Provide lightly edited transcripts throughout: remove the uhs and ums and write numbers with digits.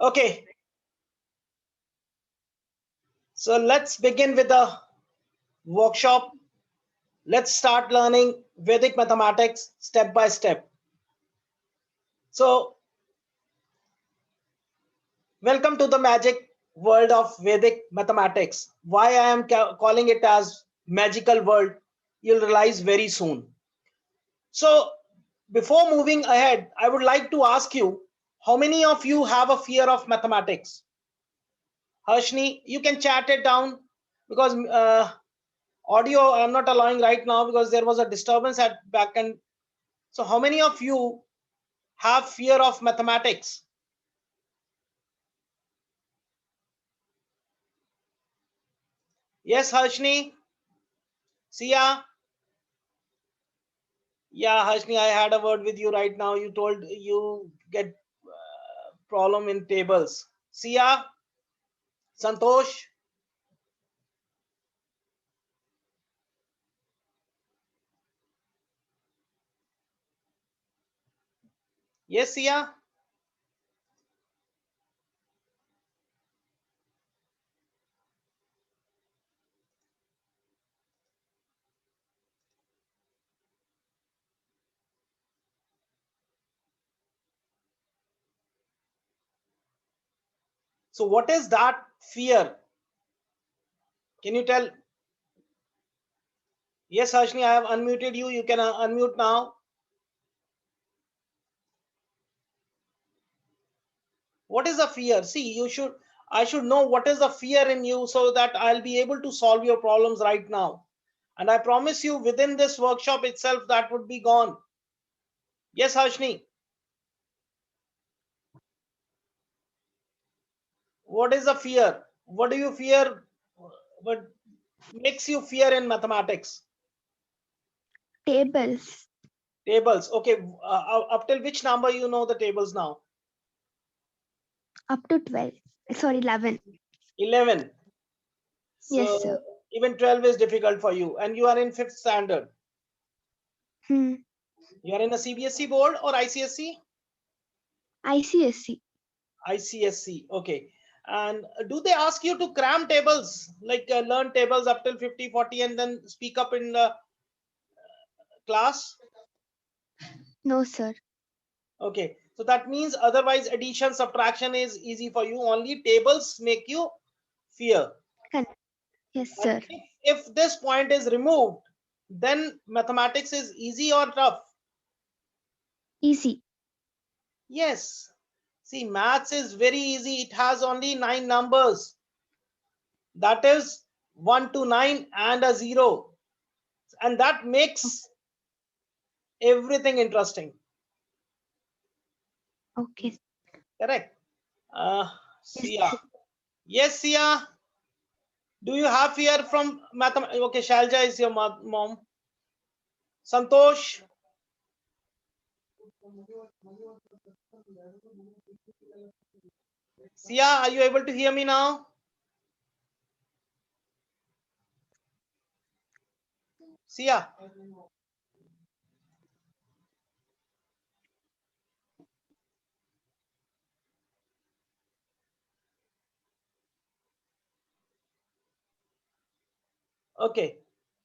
Okay, so let's begin with the workshop. Let's start learning Vedic mathematics step by step. So, welcome to the magic world of Vedic mathematics. Why I am calling it as magical world, you'll realize very soon. So, before moving ahead, I would like to ask you, how many of you have a fear of mathematics? Harshni, you can chat it down because audio I'm not allowing right now because there was a disturbance at back end. So how many of you have fear of mathematics? Yes, Harshni. Sia. Yeah, Harshni, I had a word with you right now. You told you get problem in tables. Sia. Santosh. Yes, Sia. So what is that fear? Can you tell? Yes, Harshni, I have unmuted you. You can unmute now. What is the fear? See, I should know what is the fear in you so that I'll be able to solve your problems right now. And I promise you within this workshop itself, that would be gone. Yes, Harshni. What is the fear? What do you fear? What makes you fear in mathematics? Tables. Tables. Okay. Up till which number you know the tables now? Up to 12. Sorry, 11. 11. Yes, So sir. even 12 is difficult for you. And you are in fifth standard. Hmm. You are in a CBSE board or ICSE? ICSC. ICSC. Okay. And do they ask you to cram tables, like learn tables up till 50, 40, and then speak up in the class? No, sir. Okay. So that means otherwise addition, subtraction is easy for you. Only tables make you fear. Can. Yes, And sir. if this point is removed, then mathematics is easy or tough? Easy. Yes. See, maths is very easy. It has only 9 numbers. That is 1 to 9 and a 0. And that makes everything interesting. Okay. Correct. Uh, Yes, Sia. sir. Yes, Sia. Do you have fear from mathematics? Okay, Shalja is your mom. Santosh. Sia, are you able to hear me now? Sia. Okay.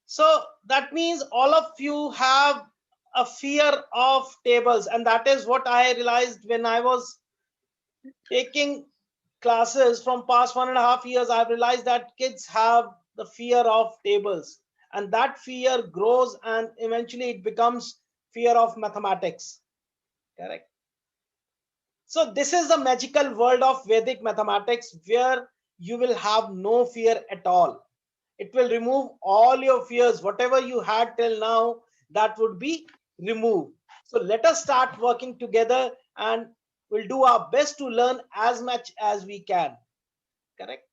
So that means all of you have a fear of tables, and that is what I realized when I was taking classes from past 1.5 years. I've realized that kids have the fear of tables, and that fear grows and eventually it becomes fear of mathematics. Correct. So this is the magical world of Vedic mathematics where you will have no fear at all. It will remove all your fears. Whatever you had till now, that would be removed. So let us start working together and we'll do our best to learn as much as we can. Correct.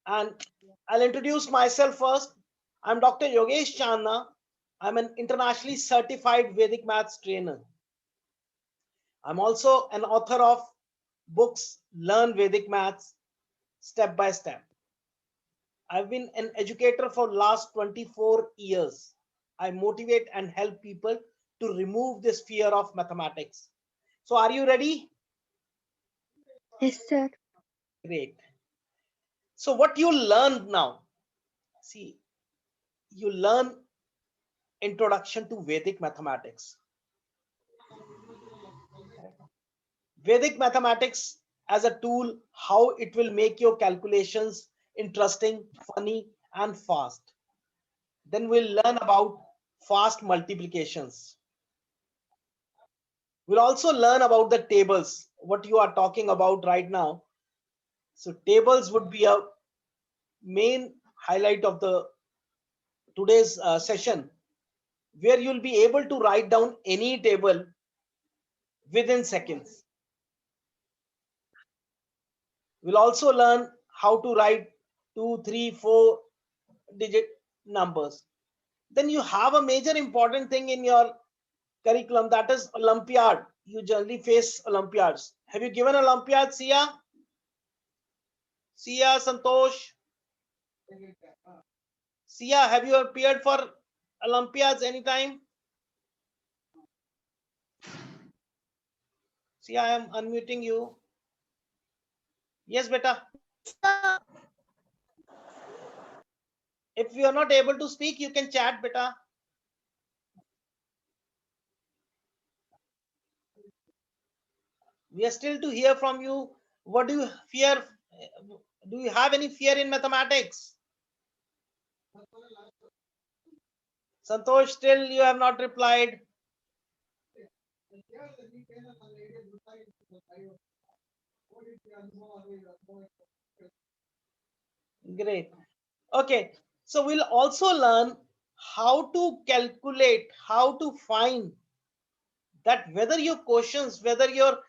And I'll introduce myself first. I'm Dr. Yogesh Chandna. I'm an internationally certified Vedic maths trainer. I'm also an author of books Learn Vedic Maths Step by Step. I've been an educator for last 24 years. I motivate and help people to remove this fear of mathematics. So are you ready? Yes, sir. Great. So what you learned now, see, you learn introduction to Vedic mathematics. Vedic mathematics as a tool, how it will make your calculations interesting, funny, and fast. Then we'll learn about fast multiplications. We'll also learn about the tables, what you are talking about right now. So tables would be a main highlight of the today's session, where you'll be able to write down any table within seconds. We'll also learn how to write 2, 3, 4 digit numbers. Then you have a major important thing in your curriculum, that is Olympiad. You generally face Olympiads. Have you given Olympiad, Sia? Sia, Santosh? Sia, have you appeared for Olympiads anytime? Sia, I am unmuting you. Yes, beta. If you are not able to speak, you can chat, beta. We are still to hear from you. What do you fear? Do you have any fear in mathematics? Santosh, still you have not replied. Great. Okay. So we'll also learn how to calculate, how to find that whether your questions, whether your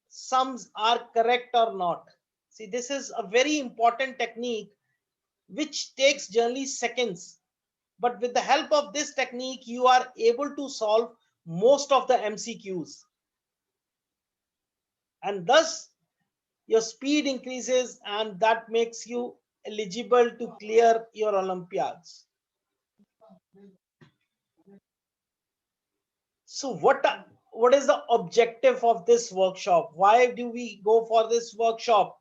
sums are correct or not. See, this is a very important technique which takes generally seconds. But with the help of this technique, you are able to solve most of the MCQs. And thus, your speed increases, and that makes you eligible to clear your Olympiads. So what is the objective of this workshop? Why do we go for this workshop?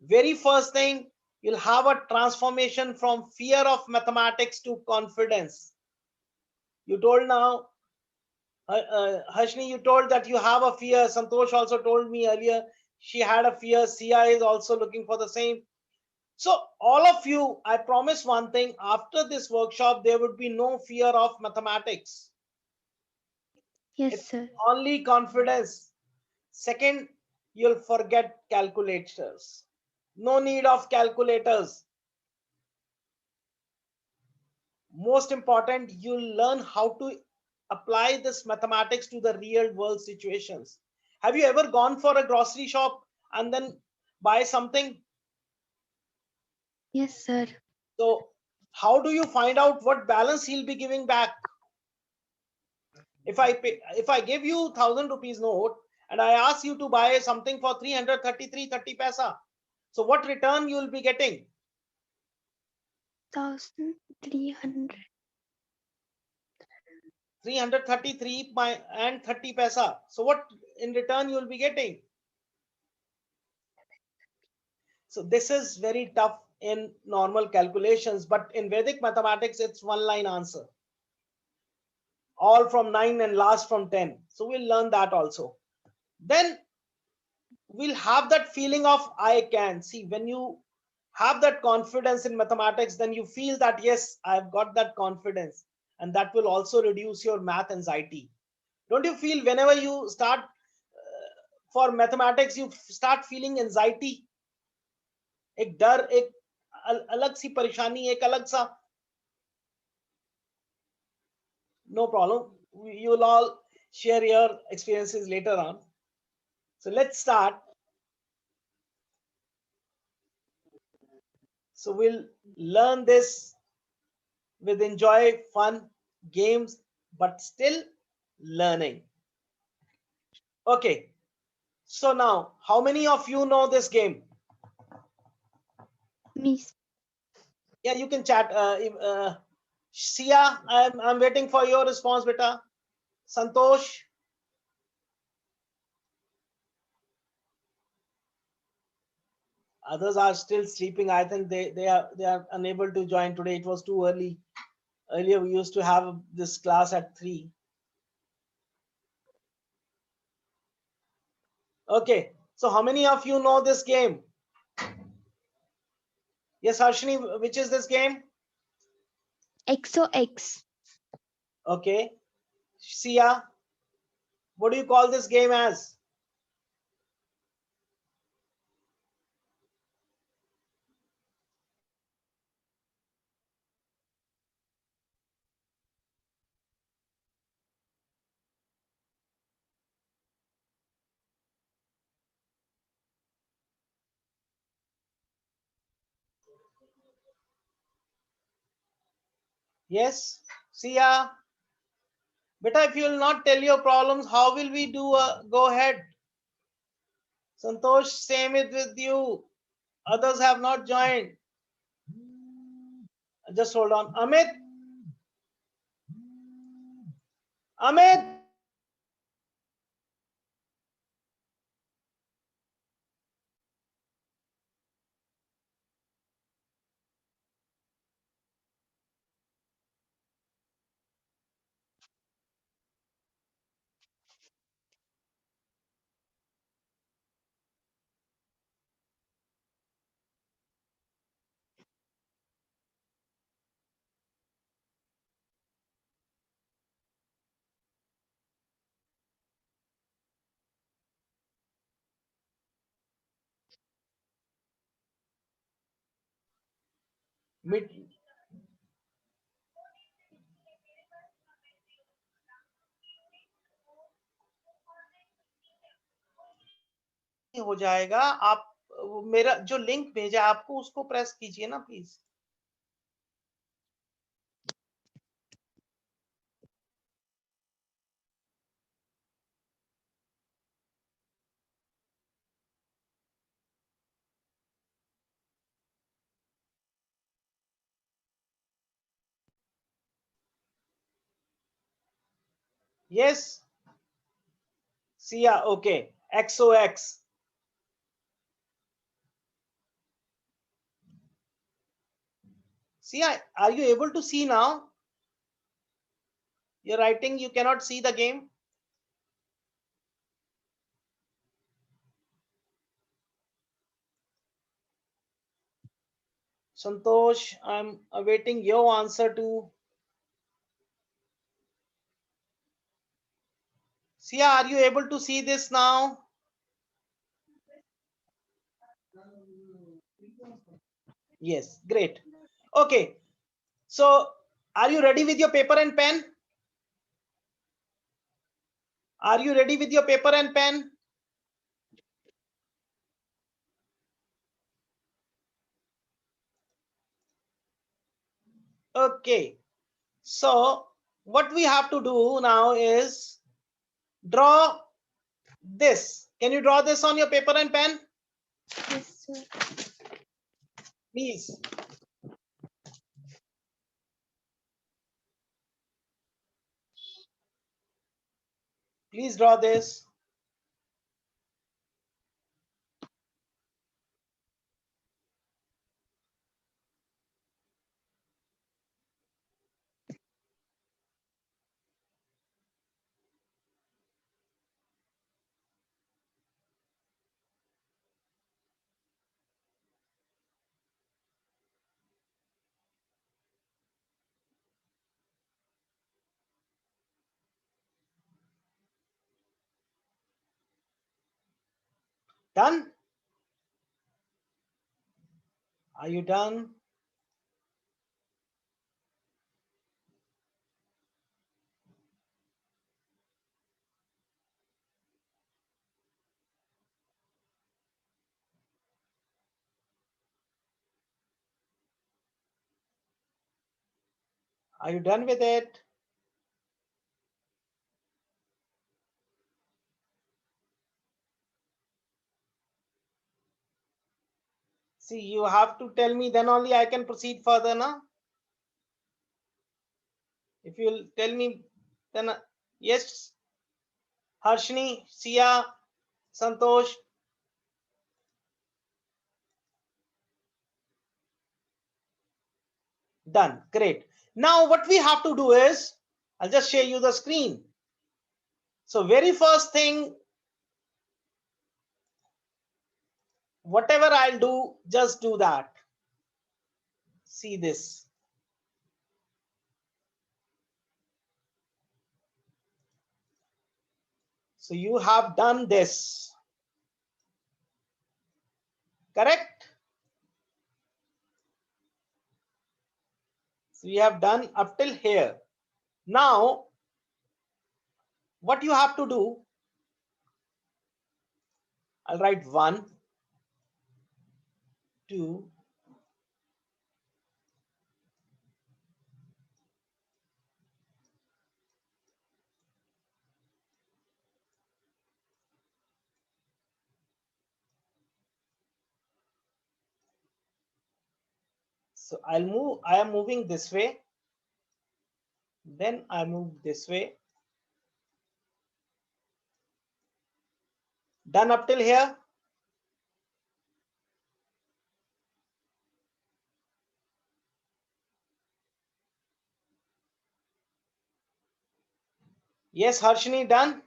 Very first thing, you'll have a transformation from fear of mathematics to confidence. You told now, Harshni, you told that you have a fear. Santosh also told me earlier she had a fear. Sia is also looking for the same. So all of you, I promise one thing, after this workshop, there would be no fear of mathematics. Yes, It's sir. only confidence. Second, you'll forget calculators. No need of calculators. Most important, you'll learn how to apply this mathematics to the real world situations. Have you ever gone for a grocery shop and then buy something? Yes, sir. So how do you find out what balance he'll be giving back? If I give you 1,000 rupees note and I ask you to buy something for 333.30 paisa, so what return you will be getting? 1,300. 333 and 30 paisa. So what in return you will be getting? So this is very tough in normal calculations, but in Vedic mathematics, it's one line answer. All from 9 and last from 10. So we'll learn that also. Then we'll have that feeling of I can. See, when you have that confidence in mathematics, then you feel that, yes, I've got that confidence. And that will also reduce your math anxiety. Don't you feel whenever you start for mathematics, you start feeling anxiety? एक डर, एक अलग सी परेशानी, एक अलग सा. No problem. You will all share your experiences later on. So let's start. So we'll learn this with enjoy, fun, games, but still learning. Okay. So now, how many of you know this game? Me. Yeah, you can chat. Sia, I'm waiting for your response, beta. Santosh. Others are still sleeping. I think they are unable to join today. It was too early. Earlier we used to have this class at 3. Okay, so how many of you know this game? Yes, Harshini, which is this game? XOX. Okay, Sia, what do you call this game as? Yes, Sia. Beta, if you will not tell your problems, how will we do go ahead? Santosh, same it with you. Others have not joined. Just hold on. Amit. Amit. Mid हो जाएगा. आप मेरा जो link भेजा आपको उसको press कीजिए ना please. Yes. Sia, okay. XOX. Sia, are you able to see now? You're writing, you cannot see the game. Santosh, I'm awaiting your answer to. Sia, are you able to see this now? Yes, great. Okay, so are you ready with your paper and pen? Are you ready with your paper and pen? Okay, so what we have to do now is draw this. Can you draw this on your paper and pen? Yes, sir. Please. Please draw this. Done? Are you done? Are you done with it? See, you have to tell me, then only I can proceed further now. If you'll tell me, then yes. Harshini, Sia, Santosh. Done. Great. Now what we have to do is, I'll just share you the screen. So very first thing, whatever I'll do, just do that. See this. So you have done this. Correct? So we have done up till here. Now, what you have to do, I'll write 1, 2, so I am moving this way. Then I move this way. Done up till here. Yes, Harshini, done.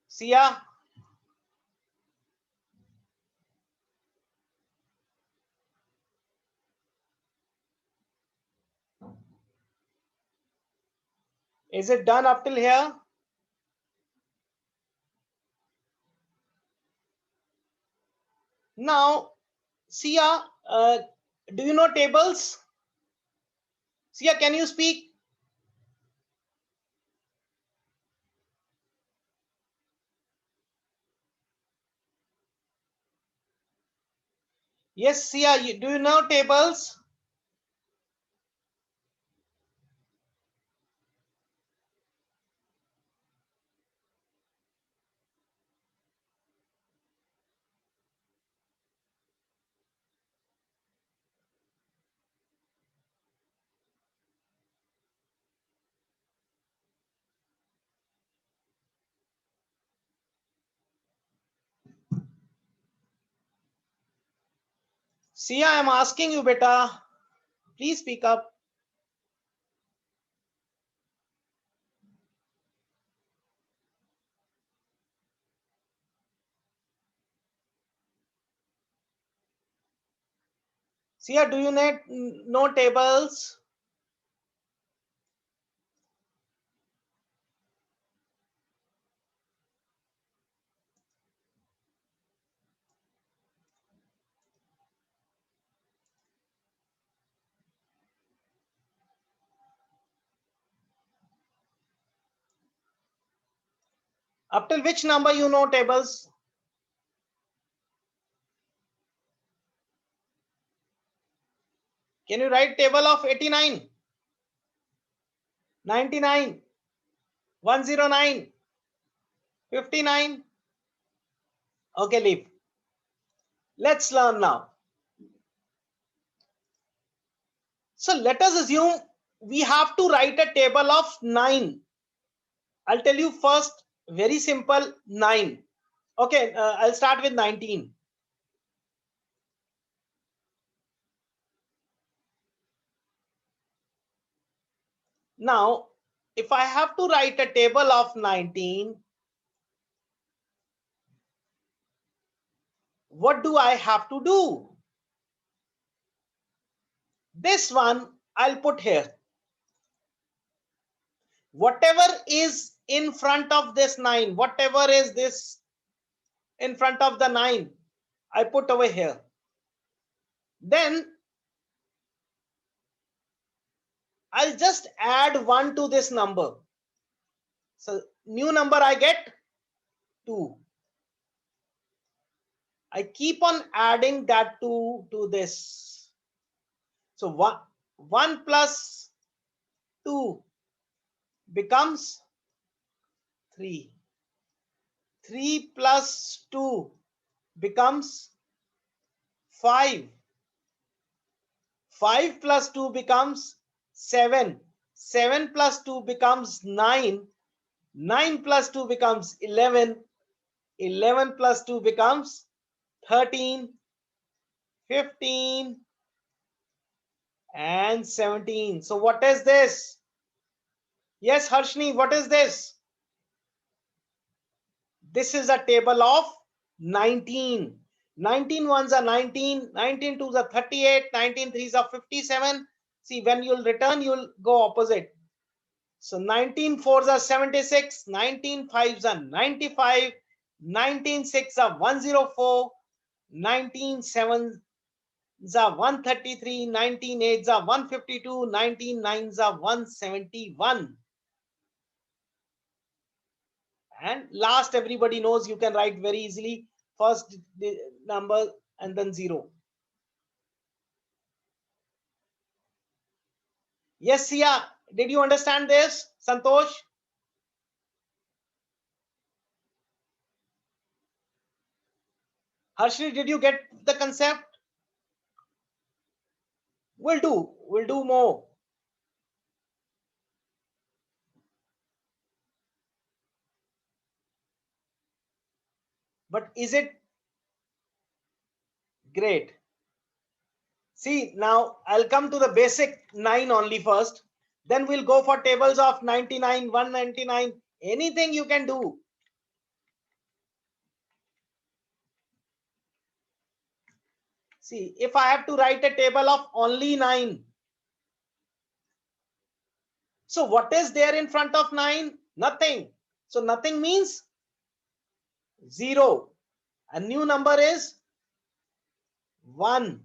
Sia. Is it done up till here? Now, Sia, do you know tables? Sia, can you speak? Yes, Sia, do you know tables? Sia, I'm asking you, beta. Please speak up. Sia, do you know tables? Up till which number you know tables? Can you write table of 89, 99, 109, 59? Okay, leave. Let's learn now. So let us assume we have to write a table of 9. I'll tell you first, very simple, 9. Okay, I'll start with 19. Now, if I have to write a table of 19, what do I have to do? This one I'll put here. Whatever is in front of this 9, whatever is this in front of the 9, I put over here. Then I'll just add 1 to this number. So new number I get 2. I keep on adding that 2 to this. So 1 plus 2 becomes 3. 3 plus 2 becomes 5. 5 plus 2 becomes 7. 7 plus 2 becomes 9. 9 plus 2 becomes 11. 11 plus 2 becomes 13. 15, and 17. So what is this? Yes, Harshni, what is this? This is a table of 19. 19 ones are 19, 19 twos are 38, 19 threes are 57. See, when you'll return, you'll go opposite. So 19 fours are 76, 19 fives are 95, 19 six are 104, 19 sevens are 133, 19 eights are 152, 19 nines are 171. And last, everybody knows you can write very easily. First the number and then 0. Yes, Sia, did you understand this? Santosh? Harshni, did you get the concept? We'll do more. But is it great? See, now I'll come to the basic 9 only first. Then we'll go for tables of 99, 199, anything you can do. See, if I have to write a table of only 9, so what is there in front of 9? Nothing. So nothing means 0. A new number is 1.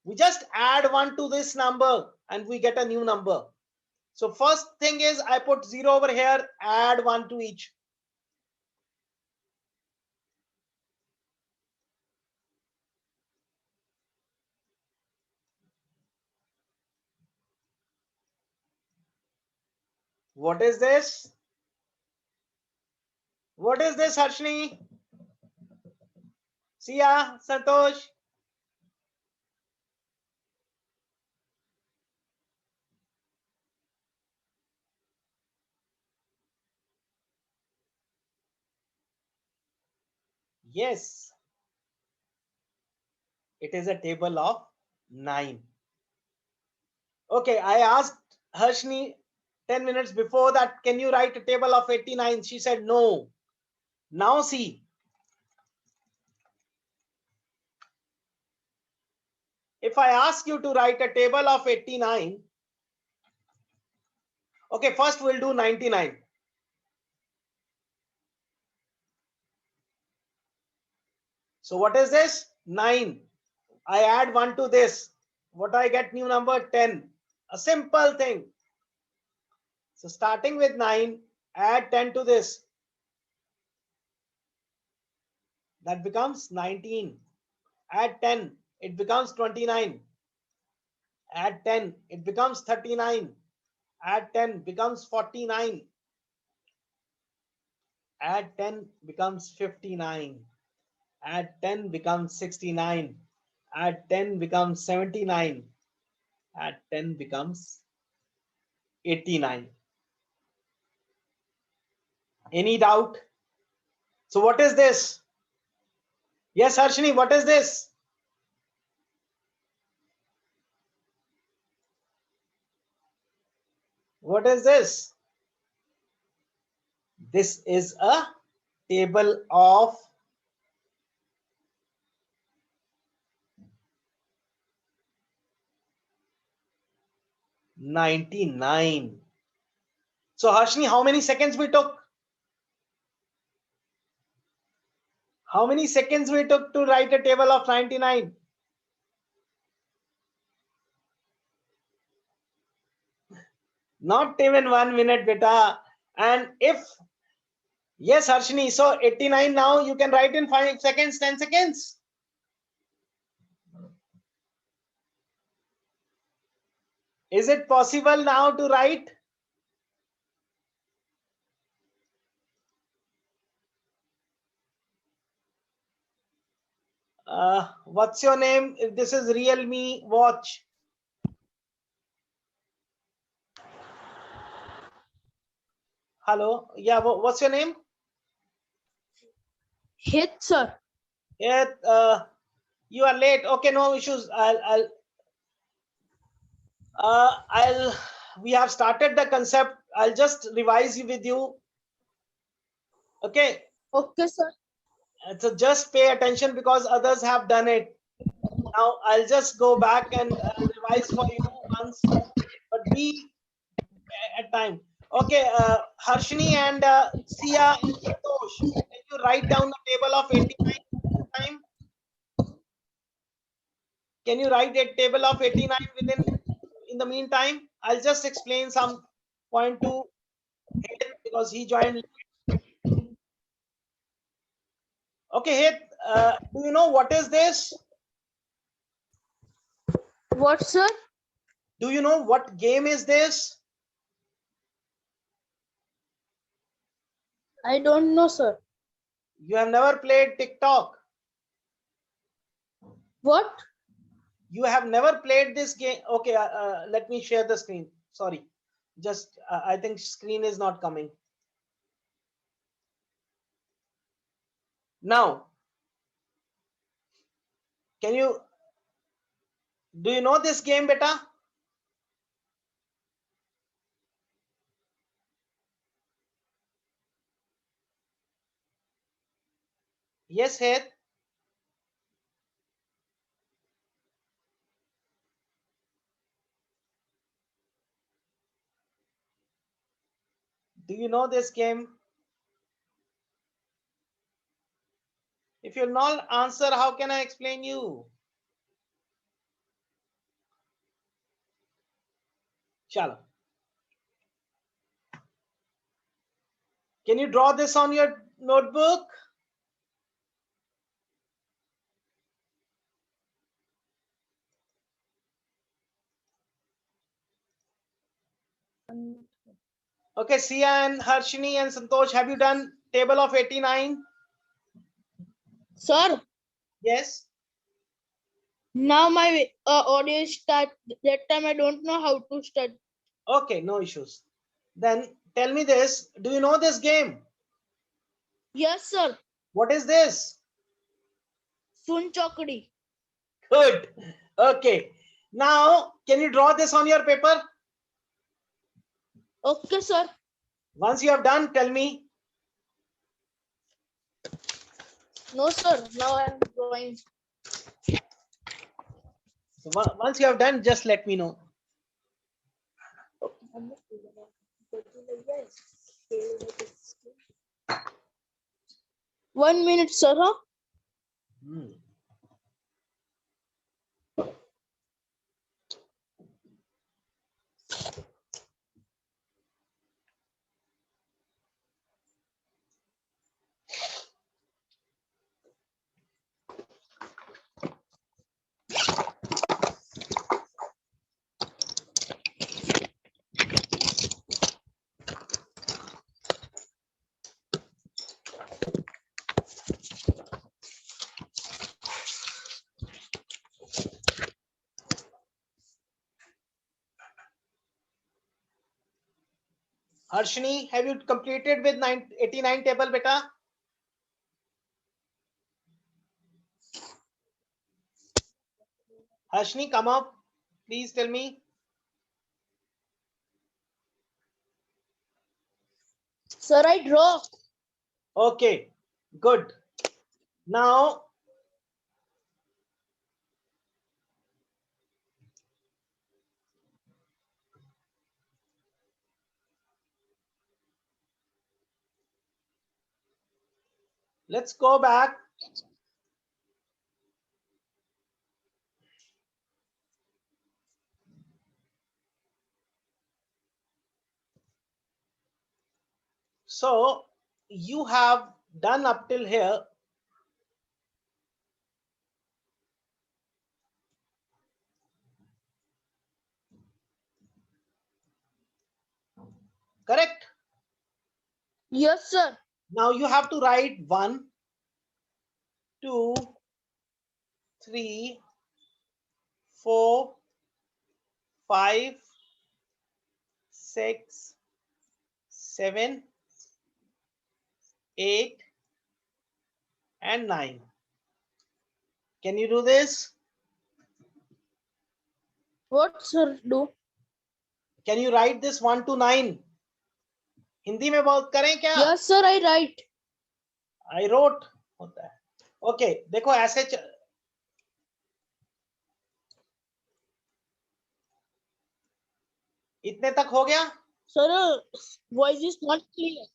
We just add 1 to this number and we get a new number. So first thing is I put 0 over here, add 1 to each. What is this? What is this, Harshni? Sia, Santosh? Yes, it is a table of 9. Okay, I asked Harshni 10 minutes before that, can you write a table of 89? She said no. Now see, if I ask you to write a table of 89, okay, first we'll do 99. So what is this? 9. I add 1 to this. What I get new number? 10. A simple thing. So starting with 9, add 10 to this. That becomes 19. Add 10, it becomes 29. Add 10, it becomes 39. Add 10, becomes 49. Add 10, becomes 59. Add 10, becomes 69. Add 10, becomes 79. Add 10, becomes 89. Any doubt? So what is this? Yes, Harshini, what is this? What is this? This is a table of 99. So Harshini, how many seconds we took? How many seconds we took to write a table of 99? Not even 1 minute, beta. And if, yes, Harshini, so 89 now you can write in 5 seconds, 10 seconds. Is it possible now to write? What's your name? If this is Realme watch. Hello. Yeah, what's your name? Hit, sir. Yeah, You are late. Okay, no issues. We have started the concept. I'll just revise you with you. Okay. Okay, sir. So just pay attention because others have done it. Now I'll just go back and revise for you once, but be at time. Okay, Harshini and Sia and Santosh, can you write down the table of 89 time? Can you write a table of 89 within in the meantime? I'll just explain some point to him because he joined. Okay, Hit, do you know what is this? What, sir? Do you know what game is this? I don't know, sir. You have never played TikTok. What? You have never played this game. Okay, let me share the screen. Sorry, just I think screen is not coming. Now, do you know this game, beta? Yes, Hit. Do you know this game? If you'll not answer, how can I explain you? Chalo. Can you draw this on your notebook? Okay, Sia and Harshini and Santosh, have you done table of 89? Sir, Yes. now my audio is start. That time I don't know how to start. Okay, no issues. Then tell me this. Do you know this game? Yes, sir. What is this? Sun Chokdi. Good. Okay. Now, can you draw this on your paper? Okay, sir. Once you have done, tell me. No, sir. Now I'm drawing. So once you have done, just let me know. 1 minute, sir. Huh? Hmm. Harshini, have you completed with 89 table, beta? Harshini, come up. Please tell me. Sir, I draw. Okay, good. Now, let's go back. So, you have done up till here. Correct? Yes, sir. Now you have to write 1, 2, 3, 4, 5, 6, 7, 8, and 9. Can you do this? What sir do? Can you write this 1 to 9? Hindi में बात करें क्या? Yes sir, I write. I wrote होता है. Okay, देखो ऐसे इतने तक हो गया? Sir, voice is not clear.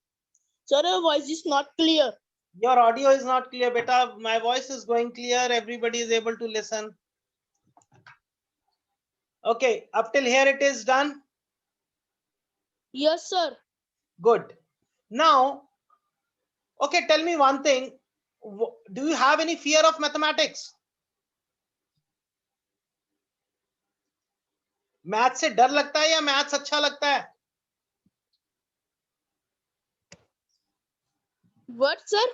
Sir, voice is not clear. Your audio is not clear, beta. My voice is going clear. Everybody is able to listen. Okay, up till here it is done. Yes sir. Good. Now, okay, tell me one thing. Do you have any fear of mathematics? Math से डर लगता है या maths अच्छा लगता है? What sir?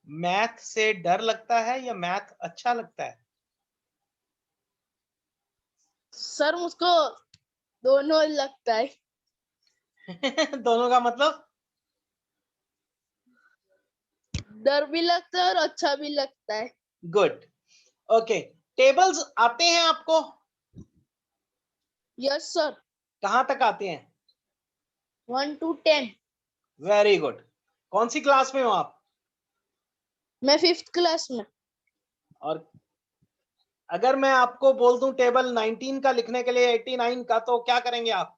Math से डर लगता है या मैथ अच्छा लगता है? सर मुझको दोनों लगता है. दोनों का मतलब? डर भी लगता है और अच्छा भी लगता है. गुड. ओके, टेबल्स आते हैं आपको? Yes sir. कहां तक आते हैं? 1 to 10. Very good. कौन सी क्लास में हो आप? मैं 5th क्लास में. और अगर मैं आपको बोल दूं टेबल 19 का लिखने के लिए 89 का, तो क्या करेंगे आप?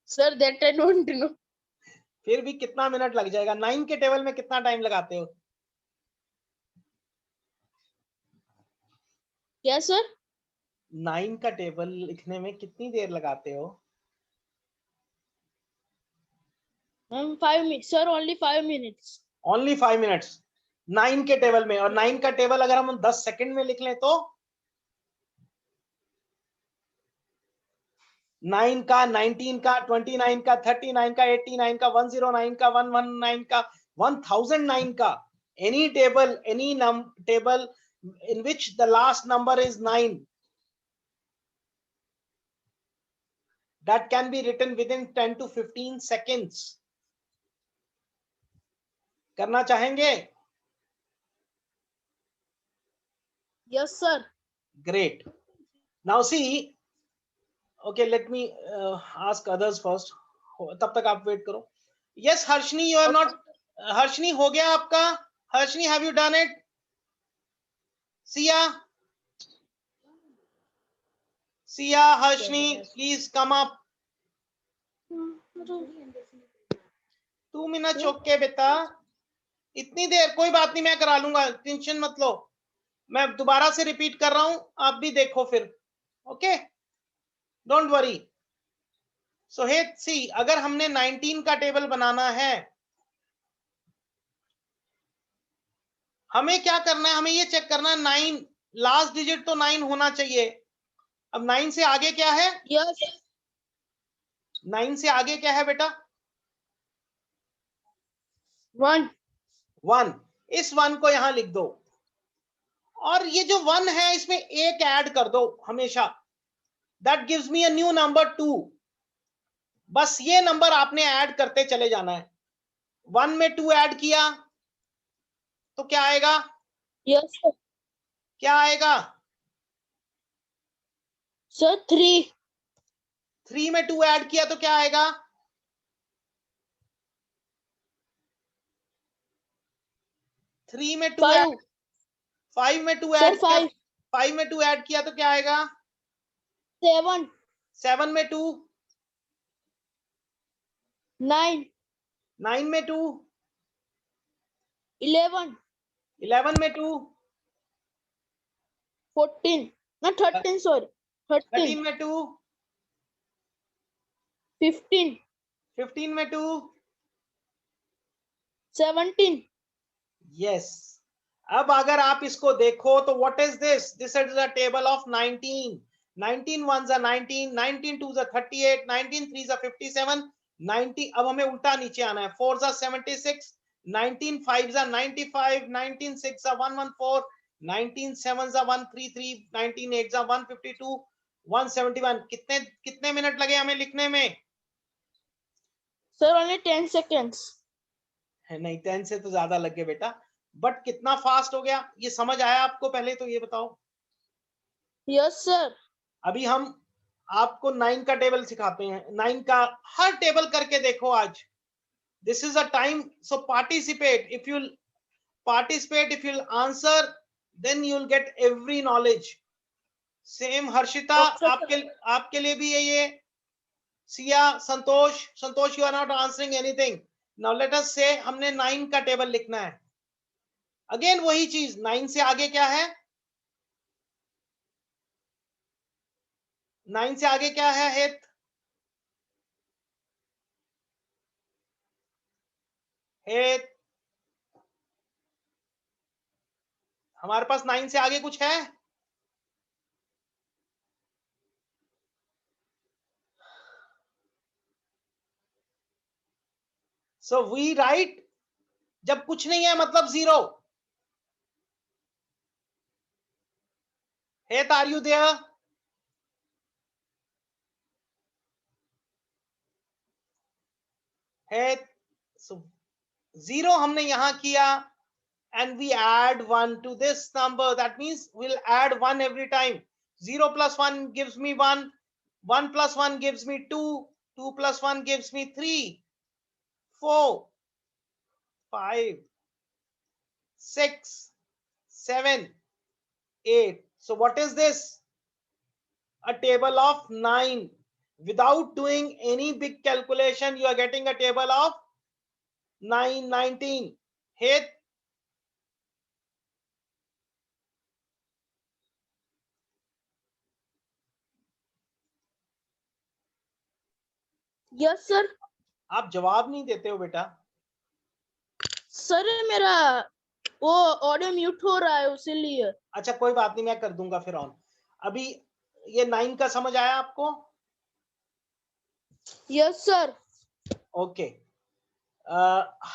Sir that I don't know. फिर भी कितना मिनट लग जाएगा? 9 के टेबल में कितना टाइम लगाते हो? क्या सर? 9 का टेबल लिखने में कितनी देर लगाते हो? 5 minutes sir. Only 5 minutes. Only 5 minutes 9 के टेबल में. और 9 का टेबल अगर हम 10 सेकंड में लिख लें तो 9 का, 19 का, 29 का, 39 का, 89 का, 109 का, 119 का, 1009 का, any table, any table in which the last number is 9, that can be written within 10 to 15 seconds. करना चाहेंगे? Yes sir. Great. Now see, okay, let me ask others first. तब तक आप वेट करो. Yes, Harshni, you are not. Harshni, हो गया आपका? Harshni, have you done it? Sia, Harshni, please come up. 2 minutes okay बेटा. इतनी देर कोई बात नहीं, मैं करा लूंगा, टेंशन मत लो. मैं दोबारा से रिपीट कर रहा हूं, आप भी देखो फिर. Okay, don't worry. So hey see, अगर हमने 19 का टेबल बनाना है, हमें क्या करना है? हमें ये चेक करना है 9 लास्ट डिजिट तो 9 होना चाहिए. अब 9 से आगे क्या है? Yes. 9 से आगे क्या है बेटा? 1. 1. इस 1 को यहां लिख दो, और ये जो 1 है इसमें एक ऐड कर दो हमेशा. That gives me a new number 2. बस ये नंबर आपने ऐड करते चले जाना है. 1 में 2 ऐड किया तो क्या आएगा? Yes sir. क्या आएगा? सर 3. 3 में 2 ऐड किया तो क्या आएगा? 3 में 2 ऐड. 5 में 2 ऐड किया. 5 में 2 ऐड किया तो क्या आएगा? 7. 7 में 2. 9. 9 में 2. 11. 11 में 2. 14. No 13 sorry. 13 13. में 2. 15. 15 में 2. 17. यस. अब अगर आप इसको देखो तो what is this? This is the table of 19. 19 1s are 19, 19 2s are 38, 19 3s are 57, 90. अब हमें उल्टा नीचे आना है. 4s are 76, 19 5s are 95, 19 6s are 114, 19 7s are 133, 19 8s are 152, 171. कितने मिनट लगे हमें लिखने में? Sir only 10 seconds. नहीं, 10 से तो ज्यादा लग गए बेटा. बट कितना फास्ट हो गया, ये समझ आया आपको? पहले तो ये बताओ। Yes, sir. अभी हम आपको 9 का टेबल सिखाते हैं। 9 का हर टेबल करके देखो आज। This is a time, so participate. If you participate, if you'll answer, then you'll get every knowledge. Same Harshita, Okay, आपके लिए भी है ये। सिया, संतोष, you are not answering anything. Now let us say हमने 9 का टेबल लिखना है। अगेन वही चीज, 9 से आगे क्या है? 9 से आगे क्या है हेत? हेत, हमारे पास 9 से आगे कुछ है? So we write, जब कुछ नहीं है मतलब 0। हेत, are you there? हेत, so 0 हमने यहां किया, and we add 1 to this number. That means we'll add 1 every time. 0 plus 1 gives me 1. 1 plus 1 gives me 2. 2 plus 1 gives me 3, 4, 5, 6, 7, 8. So what is this? A table of 9. Without doing any big calculation, you are getting a table of 9, 19. Hit. yes, sir. आप जवाब नहीं देते हो बेटा। Sir, मेरा वो audio mute हो रहा है उसीलिए। अच्छा कोई बात नहीं, मैं कर दूंगा फिर ऑन। अभी ये 9 का समझ आया आपको? Yes, sir. Okay.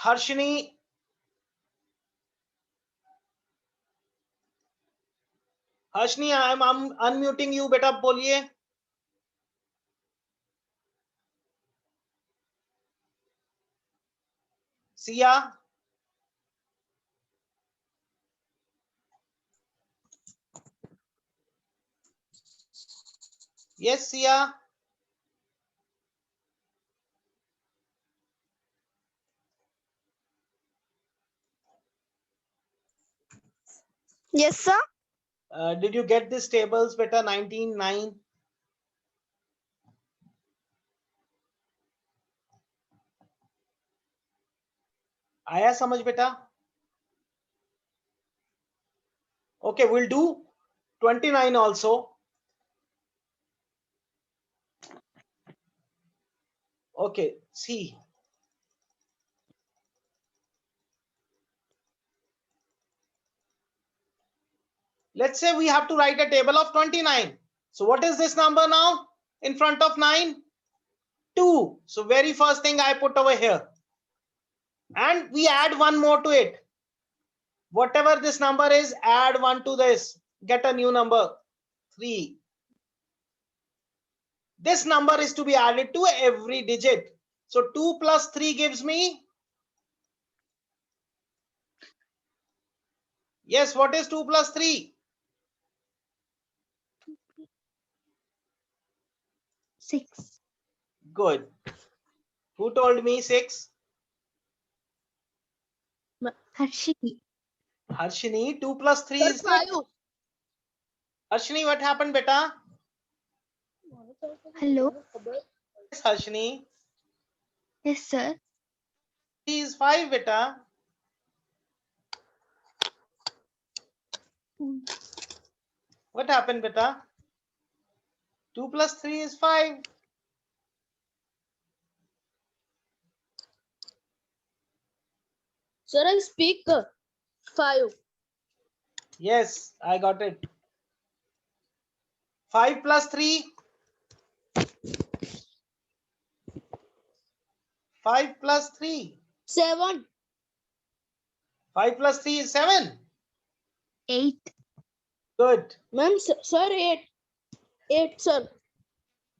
Harshini, Harshini I am unmuting you, बेटा बोलिए। Siya, yes Siya, Yes, sir. Did you get this tables बेटा? 19, 9। आया समझ बेटा? Okay, will do 29 also. Okay, see, let's say we have to write a table of 29. So what is this number now in front of 9? 2. So very first thing I put over here, and we add one more to it. Whatever this number is, add 1 to this, get a new number, 3. This number is to be added to every digit. So 2 plus 3 gives me, yes, what is 2 plus 3? 6. Good. Who told me 6? Harshini. Harshini. 2 plus 3 Sir, is 6. 5. Harshini, what happened beta? Hello. Yes, Harshini. Yes, sir. 3 is 5 beta. What happened beta? 2 plus 3 is 5. Sir, I speak 5. Yes, I got it. 5 plus 3. 5 plus 3. 7. 5 plus 3 is 7. 8. Good. Ma'am, sir, 8. 8, sir.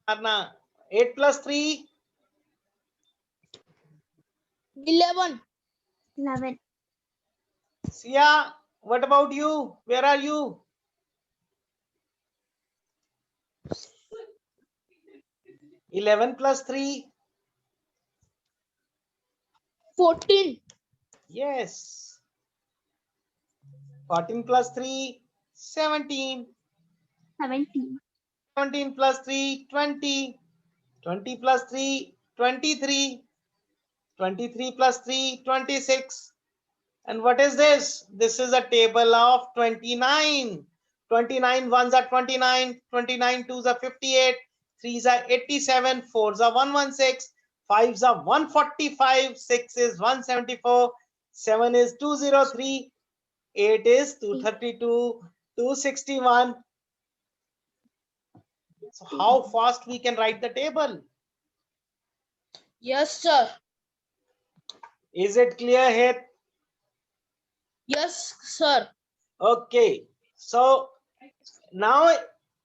Arna. 8 plus 3. 11. 11. Sia, what about you? Where are you? Eleven plus 3. 14. Yes. 14 plus 3, 17. 17. 17 plus 3, 20. 20 plus 3, 23. 23 plus 3, 26. And what is this? This is a table of 29. 29 ones are 29, 29 twos are 58, 3s are 87, 4s are 116, 5s are 145, 6 is 174, 7 is 203, 8 is 232, 261. So how fast we can write the table? Yes, sir. Is it clear here? Yes, sir. Okay. So now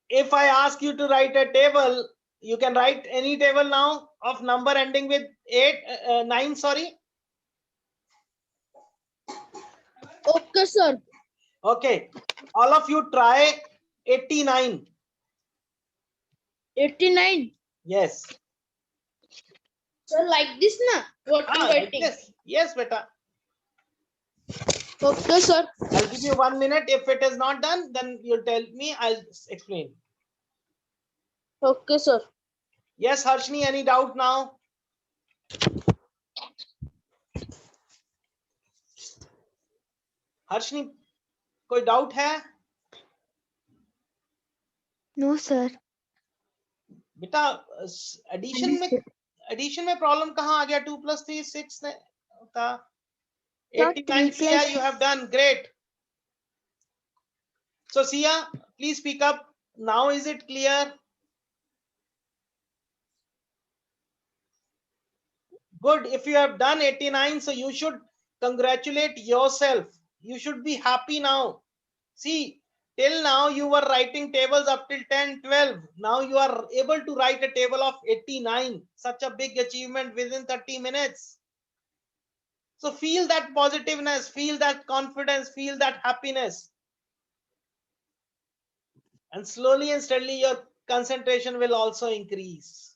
if I ask you to write a table, you can write any table now of number ending with 9, sorry. Okay, sir. Okay. All of you try 89. 89. Yes. Sir, like this, na? What you Like writing? this. Yes, beta. Okay, sir. I'll give you 1 minute. If it is not done, then you'll tell me. I'll explain. Okay, sir. Yes, Harshni, any doubt now? Harshni, कोई doubt है? No, sir. बेटा addition में problem कहाँ आ गया? 2 plus 3 6 था. 89 Sia, you have done great. So Sia, please speak up. Now is it clear? Good. If you have done 89, so you should congratulate yourself. You should be happy now. See, till now you were writing tables up till 10, 12. Now you are able to write a table of 89. Such a big achievement within 30 minutes. So feel that positiveness, feel that confidence, feel that happiness. And slowly and steadily your concentration will also increase.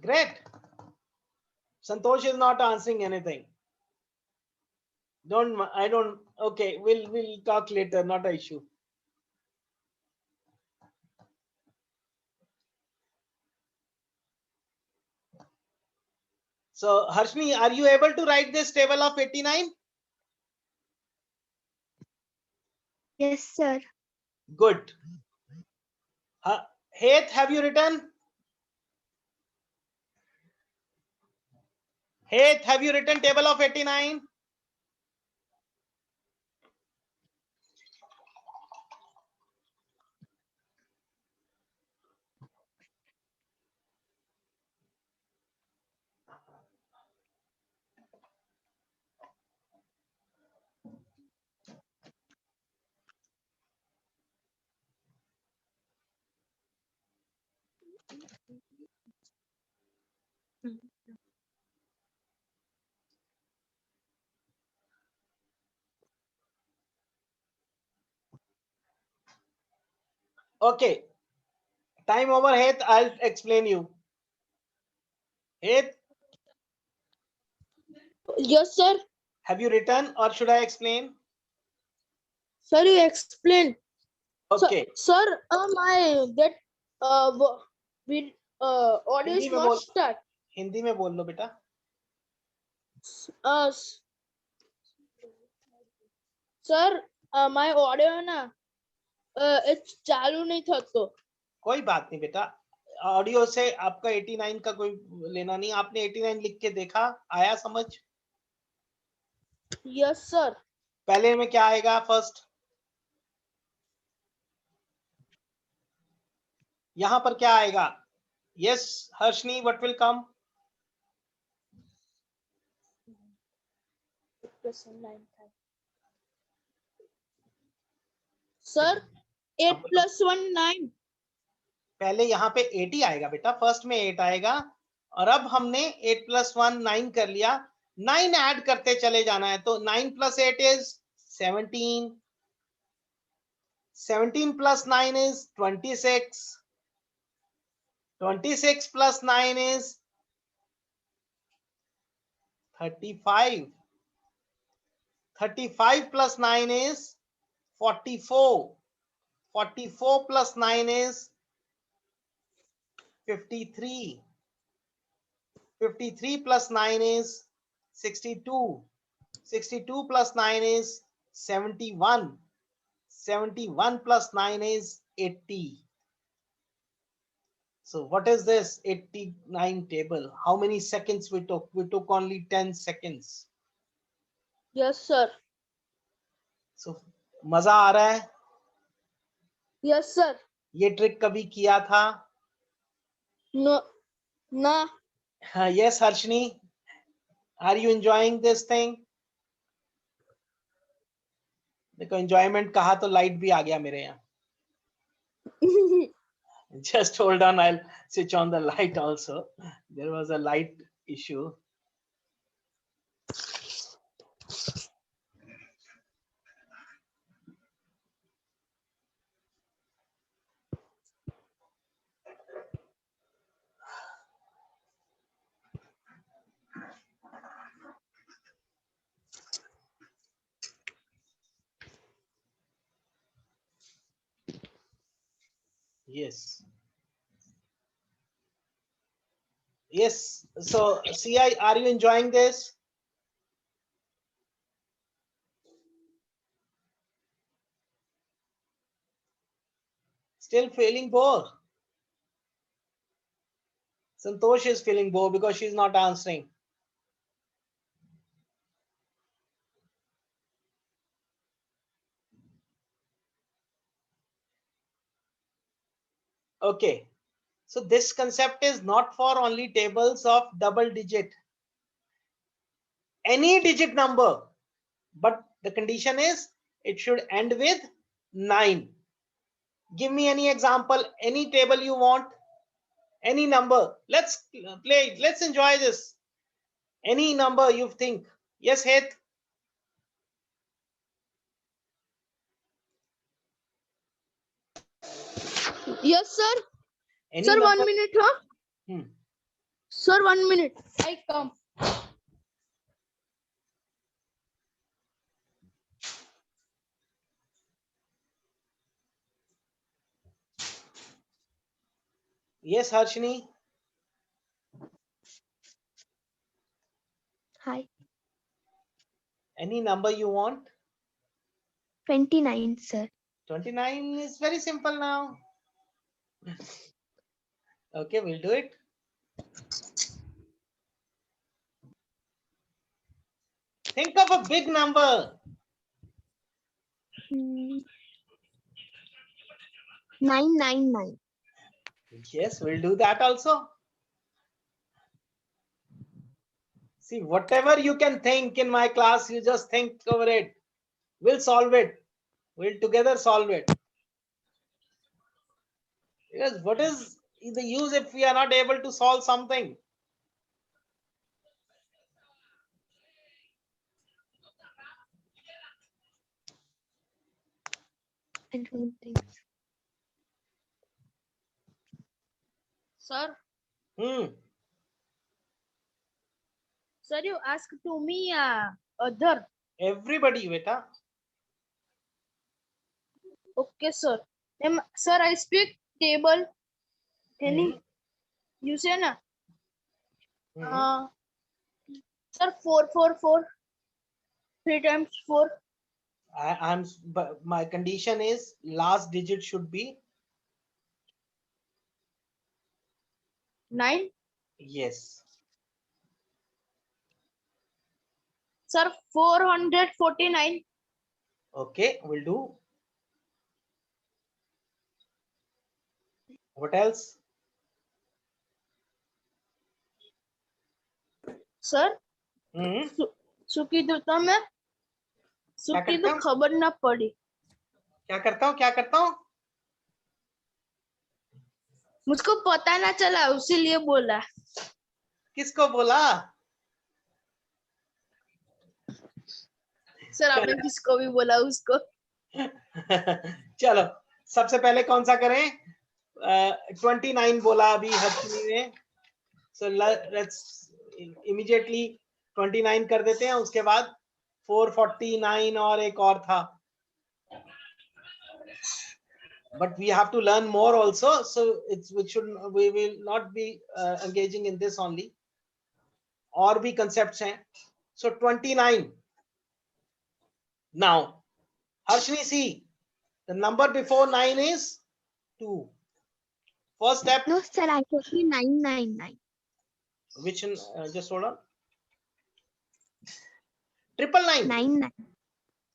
Great. Santosh is not answering anything. I don't. Okay, we'll talk later. Not an issue. So Harshni, are you able to write this table of 89? Yes, sir. Good. Heth, have you written? Heth, have you written table of 89? Okay. Time over, Heth. I'll explain you. Heth, Yes, sir. have you written or should I explain? Sir, you explain. Okay. Sir, my that with audio Hindi is में not बोल, start. Hindi में बोल लो बेटा. Sir, my audio ना it's चालू नहीं थतो. कोई बात नहीं बेटा. ऑडियो से आपका 89 का कोई लेना नहीं. आपने 89 लिख के देखा, आया समझ? Yes, sir. पहले में क्या आएगा फर्स्ट? यहां पर क्या आएगा? Yes Harshani, what will come? Sir, 8 plus 1 9. पहले यहाँ पे 8 ही आएगा बेटा, फर्स्ट में 8 आएगा, और अब हमने 8 + 1 9 कर लिया, 9 ऐड करते चले जाना है, तो 9 + 8 is 17, 17 + 9 is 26, 26 + 9 is 35, 35 + 9 is 44, 44 + 9 is 53, 53 + 9 is 62, 62 + 9 is 71, 71 + 9 is 80. So what is this 89 table? How many seconds we took? We took only 10 seconds. Yes, sir. So मजा आ रहा है? Yes, sir. ये ट्रिक कभी किया था? No. Nah. Yes, Harshni. Are you enjoying this thing? देखो enjoyment कहा तो light भी आ गया मेरे यहाँ. Just hold on, I'll switch on the light also. There was a light issue. Yes. Yes. So, CI, are you enjoying this? Still feeling bored? Santosh is feeling bored because she's not answering. Okay. So this concept is not for only tables of double digit. Any digit number, but the condition is it should end with 9. Give me any example, any table you want, any number. Let's play, let's enjoy this. Any number you think. Yes, Heth? Yes, sir. Any Sir, number? 1 minute, huh? Sir, 1 minute. I come. Yes, Harshini. Hi. Any number you want? 29, sir. 29 is very simple now. Okay, we'll do it. Think of a big number. 999. Yes, we'll do that also. See, whatever you can think in my class, you just think over it. We'll solve it. We'll together solve it. Because what is the use if we are not able to solve something? I don't think so. Sir. Sir, you asked to me other. Everybody, beta. Okay, sir. Sir, I speak table. Any? You say na? Sir, 444. 3 times 4. But my condition is last digit should be 9. yes. Sir, 449. Okay, we'll do. What else? Sir, सुखी दूता में सुखी तो खबर ना पड़ी. क्या करता हूँ? मुझको पता ना चला उसीलिए बोला। किसको बोला? सर आपने जिसको भी बोला उसको। चलो सबसे पहले कौन सा करें? 29 बोला अभी हर्षिनी ने, सो लेट्स इमीडिएटली 29 कर देते हैं। उसके बाद 449 और एक और था, but we have to learn more also, so we will not be engaging in this only, और भी concepts हैं। So 29 now, Harshini, see the number before 9 is 2. First step, No, sir, I told you 999. which just hold on, 999. 99.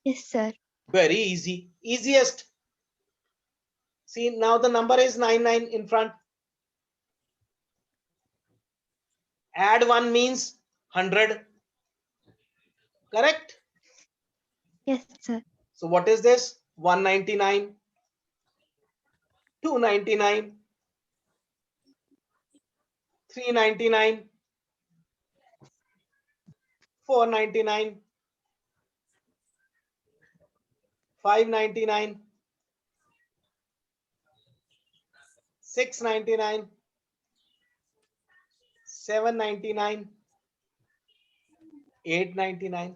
Yes, sir. Very easy, easiest. See, now the number is 99 in front. Add 1 means 100. Correct? Yes, sir. So what is this? 199, 299, 399, 499, 599, 699, 799, 899.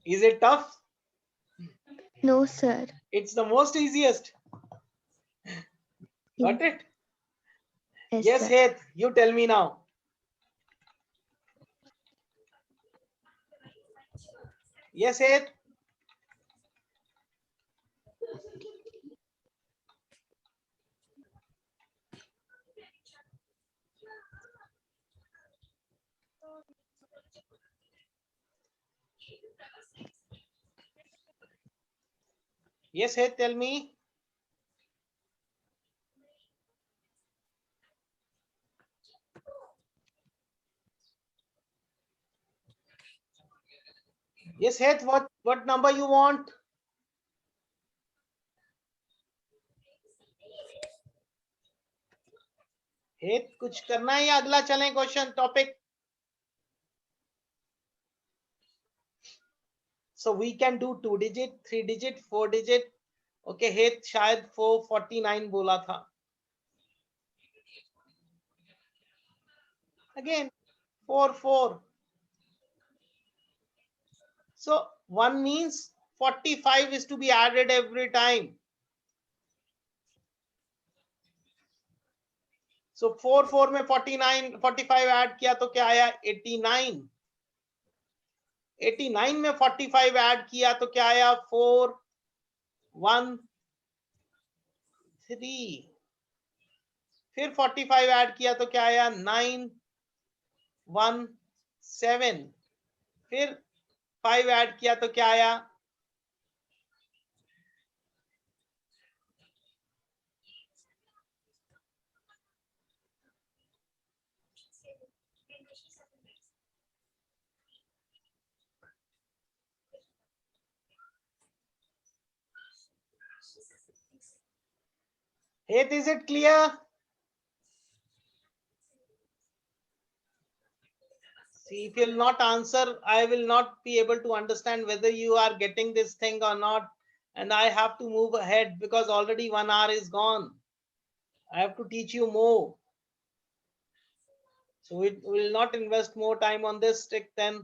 Is it tough? No, sir. It's the most easiest. Got it? Yes, sir. Heth, you tell me now. Yes, Heth. Yes, Heth, tell me. Yes, Heth, what number you want? Heth, कुछ करना है या अगला चलें question topic? So we can do 2 digit, 3 digit, 4 digit. Okay, Heth शायद 449 बोला था. Again 4. So 1 means 45 is to be added every time. So 4 में 49 45 ऐड किया तो क्या आया? 89. 89 में 45 ऐड किया तो क्या आया? 4 1 3. फिर 45 ऐड किया तो क्या आया? 9 1 7. फिर 5 ऐड किया तो क्या आया? Heth, is it clear? See, if you'll not answer, I will not be able to understand whether you are getting this thing or not. And I have to move ahead because already 1 hour is gone. I have to teach you more. So we will not invest more time on this stick, then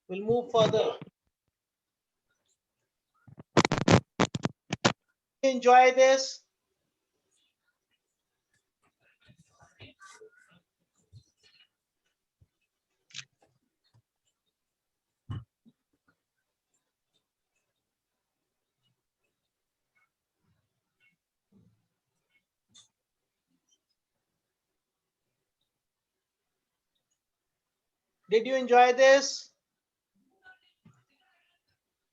we'll move further. Enjoy this. Did you enjoy this?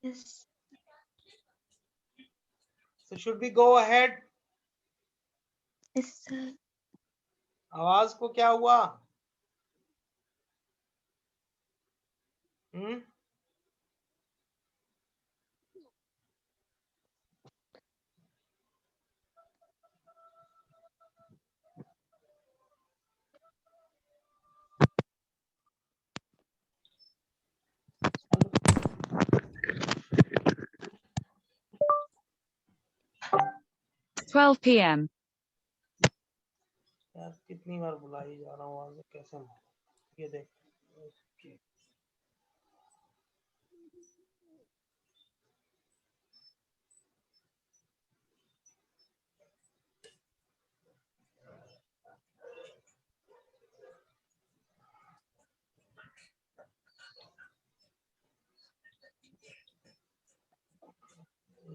Yes. So should we go ahead? Yes, sir. आवाज को क्या हुआ? 12 p.m. यार कितनी बार बुलाई जा रहा हूँ आगे कैसे मालूम? ये देख Okay.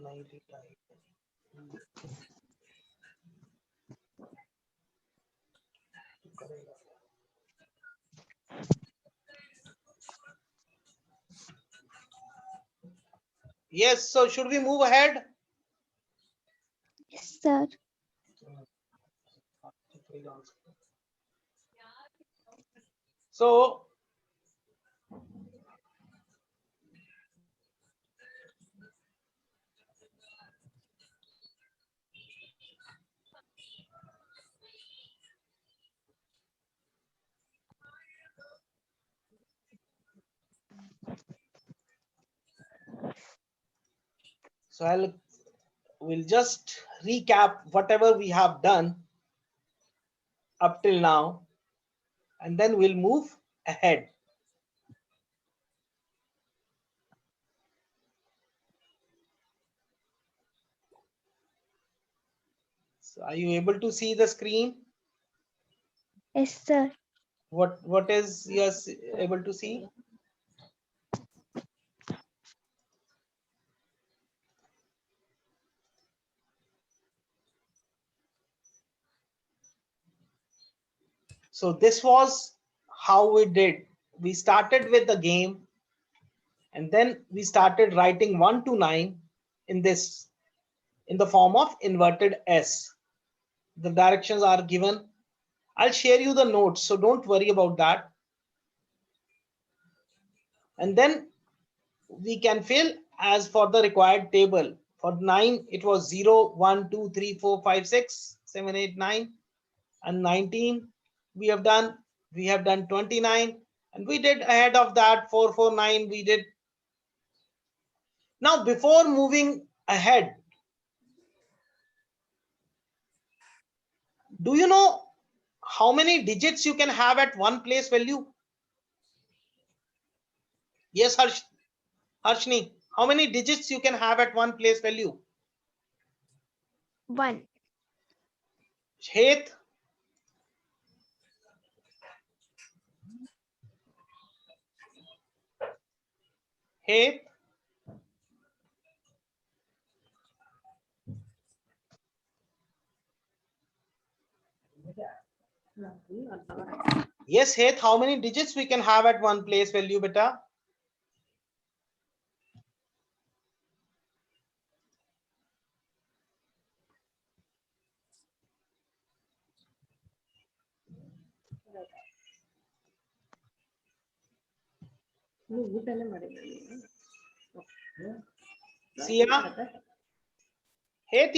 नहीं रिटाइप करेगा. Yes, so should we move ahead? Yes, sir. So we'll just recap whatever we have done up till now, and then we'll move ahead. So are you able to see the screen? Yes, sir. What is yes able to see? So this was how we did. We started with the game, and then we started writing 1 to 9 in the form of inverted S. The directions are given. I'll share you the notes, so don't worry about that. And then we can fill as for the required table. For 9, it was 0, 1, 2, 3, 4, 5, 6, 7, 8, 9. And 19, we have done 29. And we did ahead of that 4, 4, 9, we did. Now, before moving ahead, do you know how many digits you can have at one place value? Yes, Harshni, how many digits you can have at one place value? 1. Heth? Heth? Yes, Heth, how many digits we can have at one place value, beta? Sia? Heth,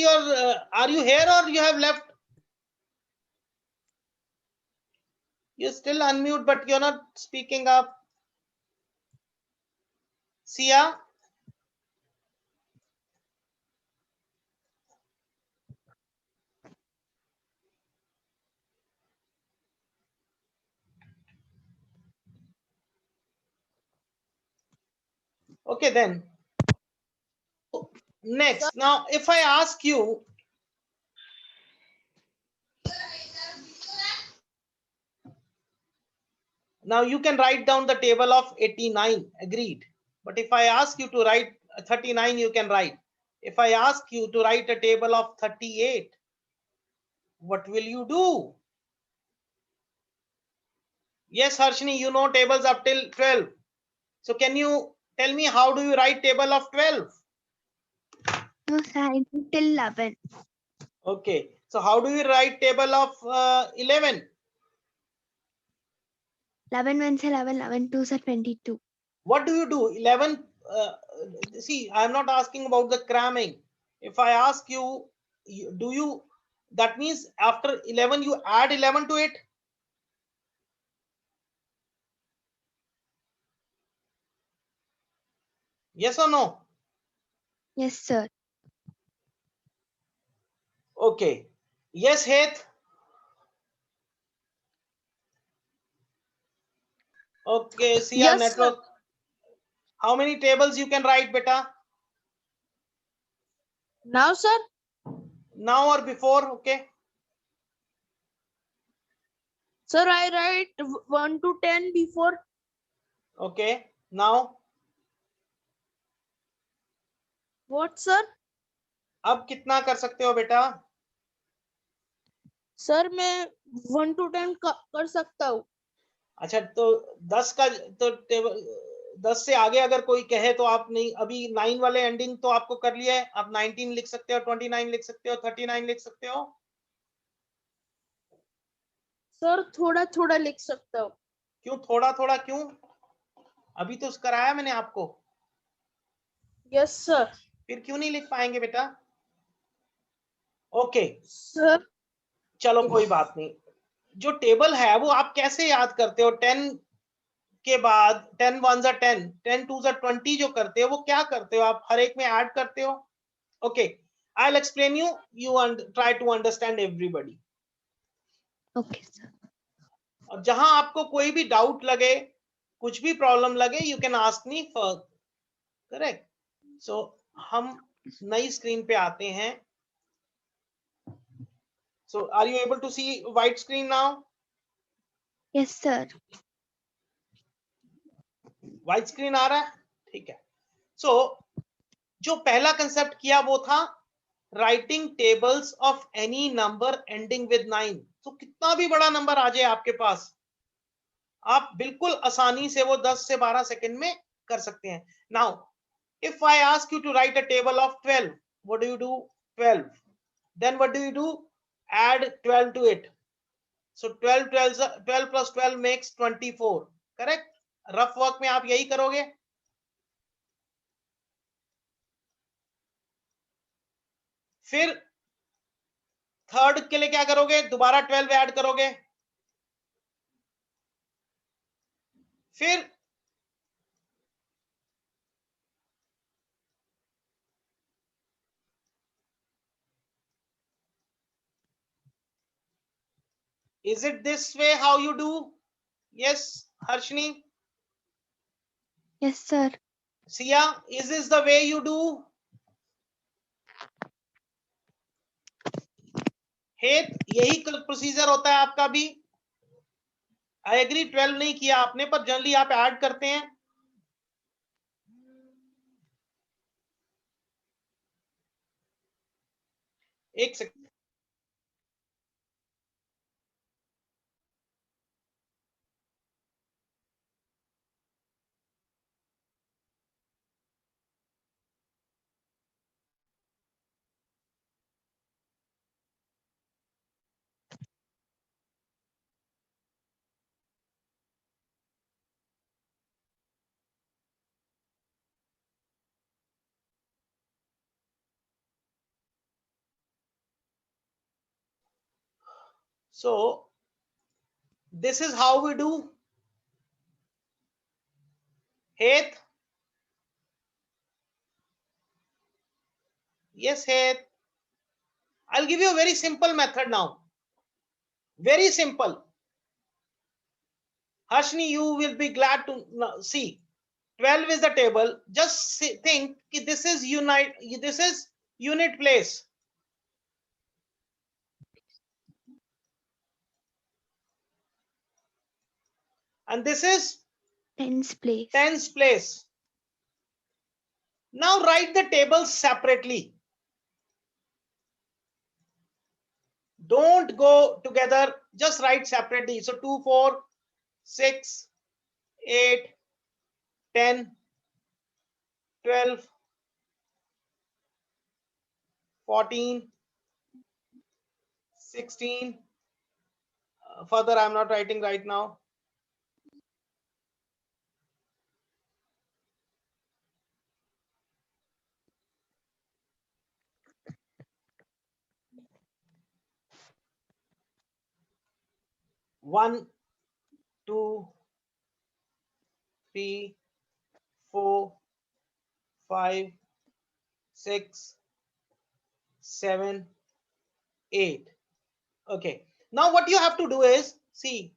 are you here or you have left? You're still unmute, but you're not speaking up. Sia? Okay, then. Next, now if I ask you, now you can write down the table of 89, agreed. But if I ask you to write 39, you can write. If I ask you to write a table of 38, what will you do? Yes, Harshini, you know tables up till 12. So can you tell me how do you write table of 12? No, sir. I did till 11. Okay, so how do you write table of 11? 11 ones are 11, 11 twos are 22. What do you do? 11, see, I'm not asking about the cramming. If I ask you, do you, that means after 11, you add 11 to it? Yes or no? Yes, sir. Okay. Yes, Heth. Okay, see your Yes, sir. network. How many tables you can write, beta? Now, sir. Now or before? Okay. Sir, I write 1 to 10 before. Okay. Now, What, sir? अब कितना कर सकते हो बेटा? Sir मैं 1 to 10 कर सकता हूँ. अच्छा, तो 10 का तो टेबल 10 से आगे अगर कोई कहे तो आप नहीं, अभी 9 वाले एंडिंग तो आपको कर लिया है. आप 19 लिख सकते हो, 29 लिख सकते हो, 39 लिख सकते हो. सर थोड़ा थोड़ा लिख सकता हूँ. क्यों थोड़ा थोड़ा क्यों? अभी तो कराया मैंने आपको. Yes sir. फिर क्यों नहीं लिख पाएंगे बेटा? ओके, सर चलो कोई बात नहीं. जो टेबल है वो आप कैसे याद करते हो? 10 के बाद 10 1 जा 10, 10 2 जा 20 जो करते हो वो क्या करते हो? आप हर एक में ऐड करते हो. Okay, I'll explain you. You try to understand everybody. Okay, sir. और जहां आपको कोई भी डाउट लगे, कुछ भी प्रॉब्लम लगे, you can ask me first. Correct. So हम नई स्क्रीन पे आते हैं. So are you able to see white screen now? Yes, sir. White screen आ रहा है? ठीक है. सो जो पहला कंसेप्ट किया वो था writing tables of any number ending with 9. तो कितना भी बड़ा नंबर आ जाए आपके पास, आप बिल्कुल आसानी से वो 10 से 12 सेकंड में कर सकते हैं. Now if I ask you to write a table of 12, what do you do? 12. Then what do you do? Add 12 to it. So 12 plus 12 makes 24. Correct? Rough work में आप यही करोगे. फिर थर्ड के लिए क्या करोगे? दोबारा 12 ऐड करोगे. फिर is it this way how you do? Yes, Harshini? Yes, sir. Sia, is this the way you do? हेत, यही प्रोसीजर होता है आपका भी. आई एग्री 12 नहीं किया आपने, पर जनरली आप ऐड करते हैं. एक second. So this is how we do. Heth? Yes, Heth. I'll give you a very simple method now. Very simple. Harshni, you will be glad to see. 12 is the table. Just think this is unit place. And this is Tens place. tens place. Now write the tables separately. Don't go together, just write separately. So 2, 4, 6, 8, 10, 12, 14, 16. Further, I'm not writing right now. One, 2, 3, 4, 5, 6, 7, 8. Okay. Now what you have to do is, see,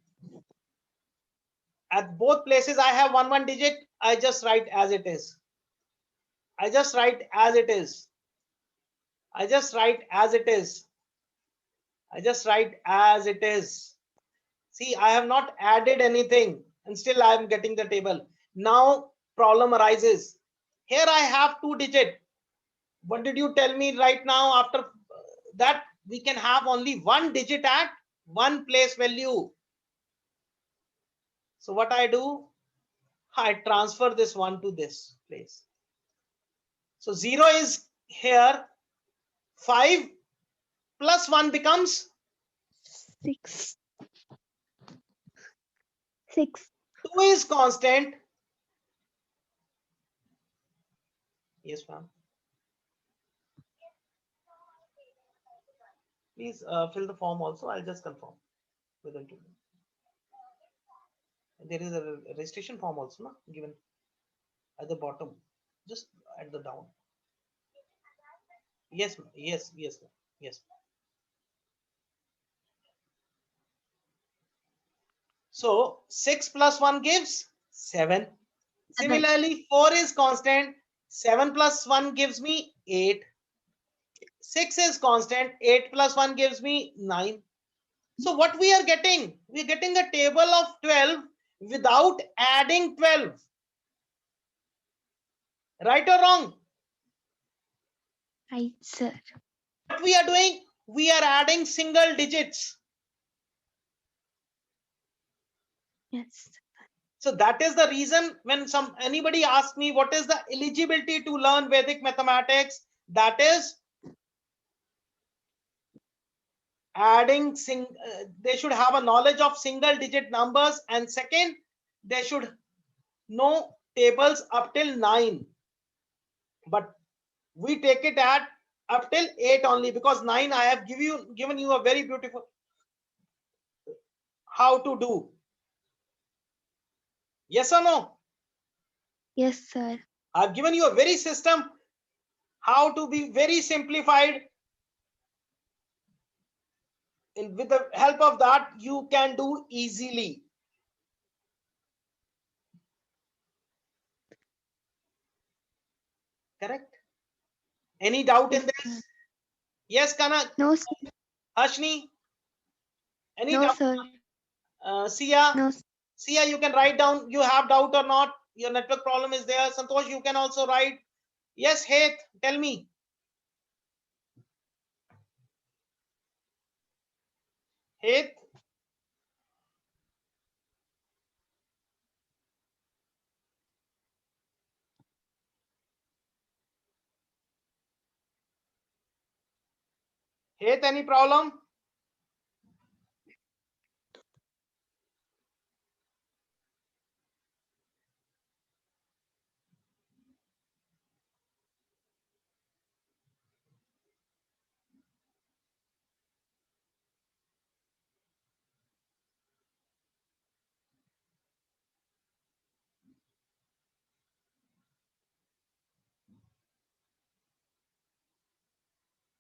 at both places I have one digit. I just write as it is. I just write as it is. I just write as it is. I just write as it is. See, I have not added anything and still I am getting the table. Now problem arises. Here I have 2 digit. What did you tell me right now? After that, we can have only 1 digit at one place value. So what I do, I transfer this 1 to this place. So 0 is here. 5 plus 1 becomes 6. 6. 2 is constant. Yes, ma'am. Please fill the form also. I'll just confirm within 2 minutes. There is a registration form also, no? Given at the bottom, just at the down. Yes, yes, yes, yes. So 6 plus 1 gives 7. Similarly, 4 is constant. 7 plus 1 gives me 8. 6 is constant. 8 plus 1 gives me 9. So what we are getting? We are getting a table of 12 without adding 12. Right or wrong? Right, sir. What we are doing? We are adding single digits. Yes. So that is the reason when anybody asks me what is the eligibility to learn Vedic mathematics, that is adding they should have a knowledge of single digit numbers, and second, they should know tables up till 9. But we take it at up till 8 only, because 9 I have given you a very beautiful how to do. Yes or no? Yes, sir. I've given you a very system how to be very simplified. And with the help of that, you can do easily. Correct? Any doubt in Yes, this? sir. Yes, Kanak, No, sir. Ashni? Any No, doubt? sir. Sia? No. Sia, you can write down you have doubt or not. Your network problem is there. Santosh, you can also write. Yes, Heth, tell me. Heth? Heth, any problem?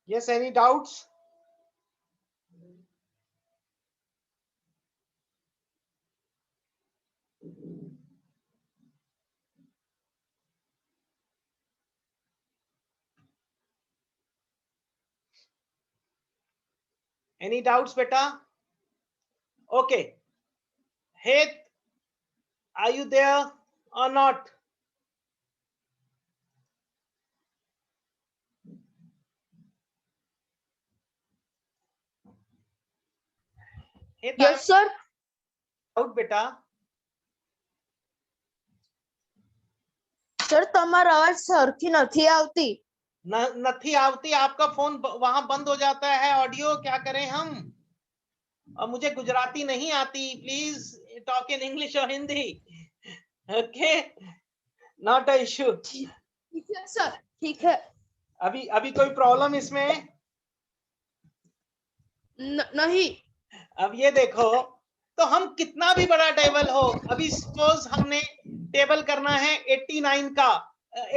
Yes, any doubts? Any doubts, beta? Okay. Heth, are you there or not? Heth, Yes, sir. doubt, beta. Sir તમારો અવાજ સરખી નથી આવતી. નથી आवती, आपका phone वहां बंद हो जाता है ऑडियो, क्या करें हम? और मुझे गुजराती नहीं आती, प्लीज टॉक इन इंग्लिश और Hindi. Okay, not a issue. ठीक है सर, ठीक है. अभी कोई प्रॉब्लम इसमें? नहीं. अब ये देखो, तो हम कितना भी बड़ा टेबल हो, अभी सपोज हमने टेबल करना है 89 का,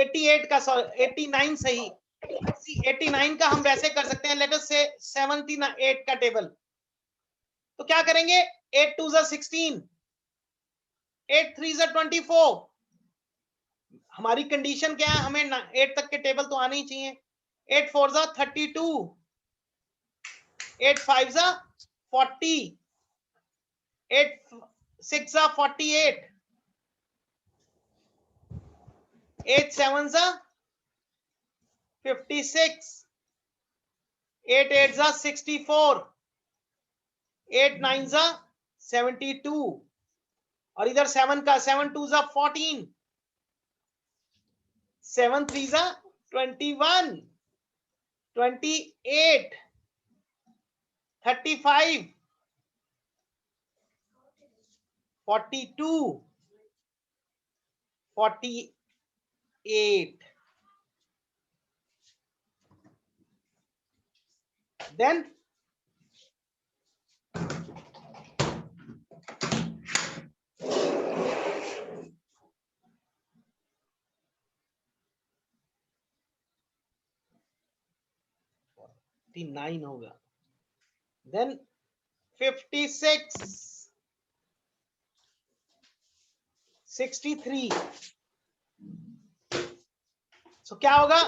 88 का, सॉरी 89 सही, 89 का हम वैसे कर सकते हैं, लेट अस से 78 का टेबल। तो क्या करेंगे, 8 2 जा 16, 8 3 जा 24। हमारी कंडीशन क्या है, हमें 8 तक के टेबल तो आने ही चाहिए। 8 4 जा 32, 8 5 जा 40, 8 6 जा 48, 8 7 जा 56, 8 8 जा 64, 8 9 जा 72, और इधर 7 का 7 2 जा 14, 7 3 जा 21, 28, 35, 42, 48. Then $9 होगा, then 56, 63. So क्या होगा,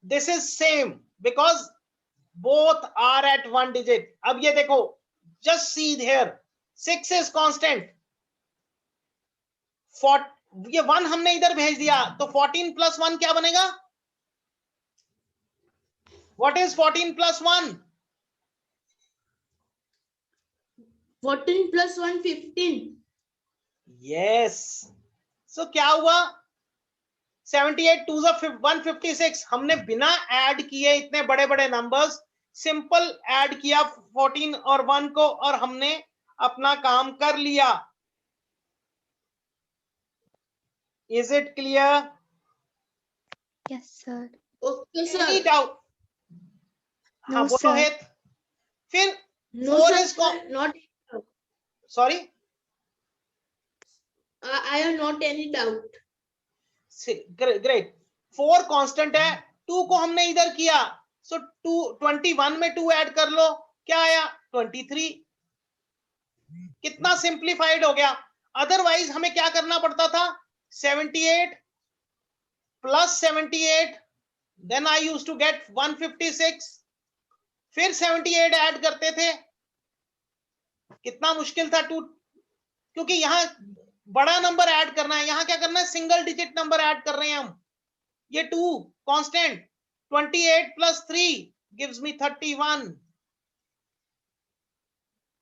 this is same because both are at 1 digit. अब ये देखो, just see here, 6 is constant, ये 1 हमने इधर भेज दिया, तो 14 plus 1 क्या बनेगा? What is 14 plus 1? 14 plus 1 15. Yes. So क्या हुआ, 78 2 जा 156। हमने बिना ऐड किए इतने बड़े बड़े नंबर्स सिंपल ऐड किया 14 और 1 को, और हमने अपना काम कर लिया। Is it clear? Yes, sir. Okay, Any sir. doubt? No, हाँ बोलो sir. हेत। फिर No, 4 sir, is not. sorry, I have not any doubt. Great. 4 constant है, 2 को हमने इधर किया, सो 2 21 में 2 ऐड कर लो, क्या आया 23। कितना सिंप्लीफाइड हो गया। अदरवाइज हमें क्या करना पड़ता था, 78 plus 78, then I used to get 156, फिर 78 ऐड करते थे। कितना मुश्किल था, क्योंकि यहां बड़ा नंबर ऐड करना है, यहां क्या करना है, सिंगल डिजिट नंबर ऐड कर रहे हैं हम। ये 2 constant, 28 plus 3 gives me 31,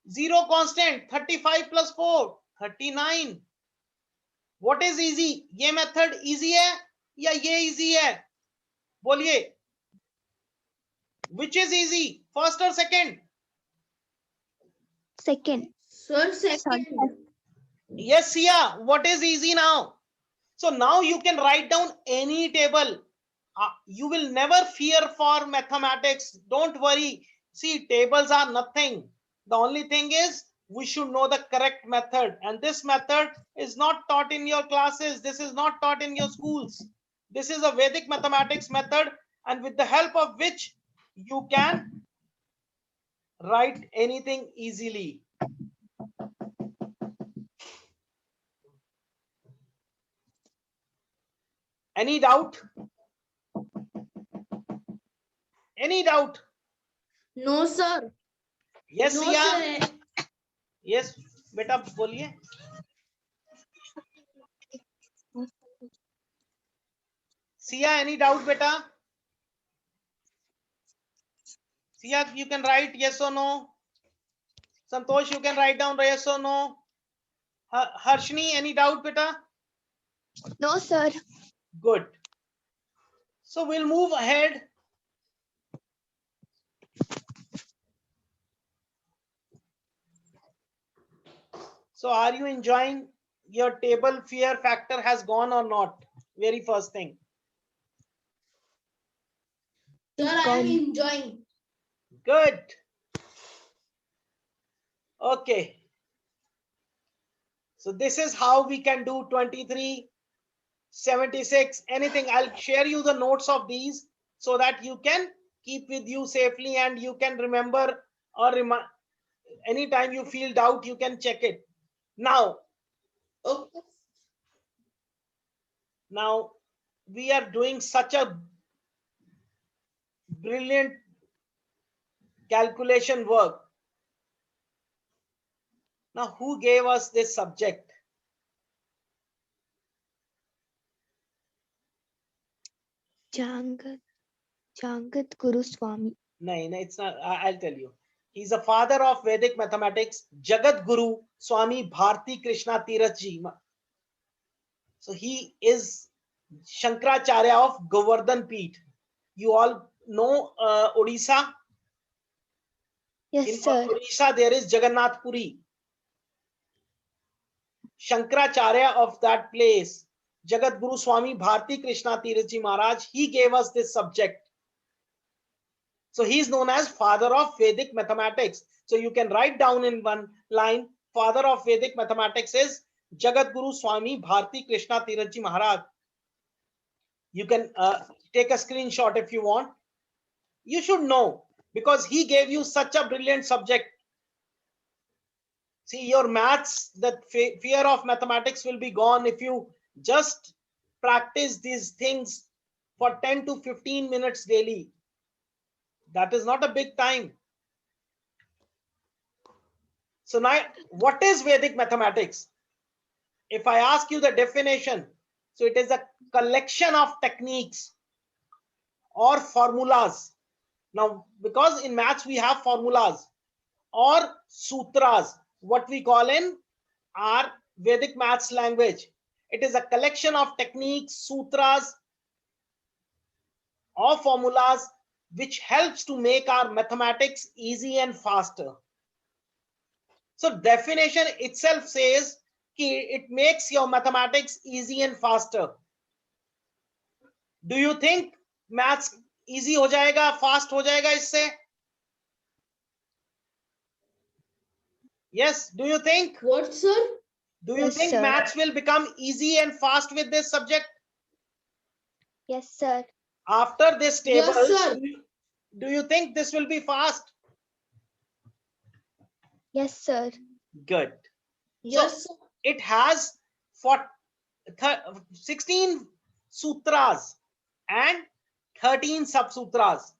0 constant, 35 plus 4 39। What is easy, ये मेथड इजी है या ये इजी है, बोलिए, विच इज इजी, फर्स्ट और second? Second. Sir, Sorry. second. Yes, Sia, what is easy now? So now you can write down any table. You will never fear for mathematics, don't worry. See, tables are nothing. The only thing is we should know the correct method, and this method is not taught in your classes, this is not taught in your schools. This is a Vedic mathematics method, and with the help of which you can write anything easily. Any doubt? Any doubt? No, sir. Yes, No, Sia. sir. Yes, बेटा बोलिए। Sia, any doubt, beta? Sia, you can write yes or no. Santosh, you can write down yes or no. Harshini, any doubt, beta? No, sir. Good. So we'll move ahead. So are you enjoying? Your table fear factor has gone or not? Very first thing. Sir, I am enjoying. Good. Okay. So this is how we can do 23, 76, anything. I'll share you the notes of these so that you can keep with you safely and you can remember, or anytime you feel doubt, you can check it. Now, Okay. now we are doing such a brilliant calculation work. Now, who gave us this subject? Jangat Guru Swami. No, it's not. I'll tell you. He's a father of Vedic mathematics, Jagat Guru Swami Bharti Krishna Tirath Ji. So he is Shankaracharya of Govardhan Peeth. You all know Odisha. Yes, In sir. Odisha, there is Jagannath Puri. Shankaracharya of that place, Jagat Guru Swami Bharti Krishna Tirath Ji Maharaj, he gave us this subject. So he is known as father of Vedic mathematics. So you can write down in one line, father of Vedic mathematics is Jagat Guru Swami Bharti Krishna Tirath Ji Maharaj. You can take a screenshot if you want. You should know because he gave you such a brilliant subject. See, your maths, that fear of mathematics will be gone if you just practice these things for 10 to 15 minutes daily. That is not a big time. So now, what is Vedic mathematics? If I ask you the definition, so it is a collection of techniques or formulas. Now, because in maths we have formulas or sutras, what we call in our Vedic maths language. It is a collection of techniques, sutras, or formulas which helps to make our mathematics easy and faster. So definition itself says it makes your mathematics easy and faster. Do you think maths easy हो जाएगा, fast हो जाएगा इससे? Yes, do you think? What, sir? Do you Yes, think sir. maths will become easy and fast with this subject? Yes, sir. After this table, Yes, sir. do you think this will be fast? Yes, sir. Good. Yes, sir. It has 16 sutras and 13 subsutras.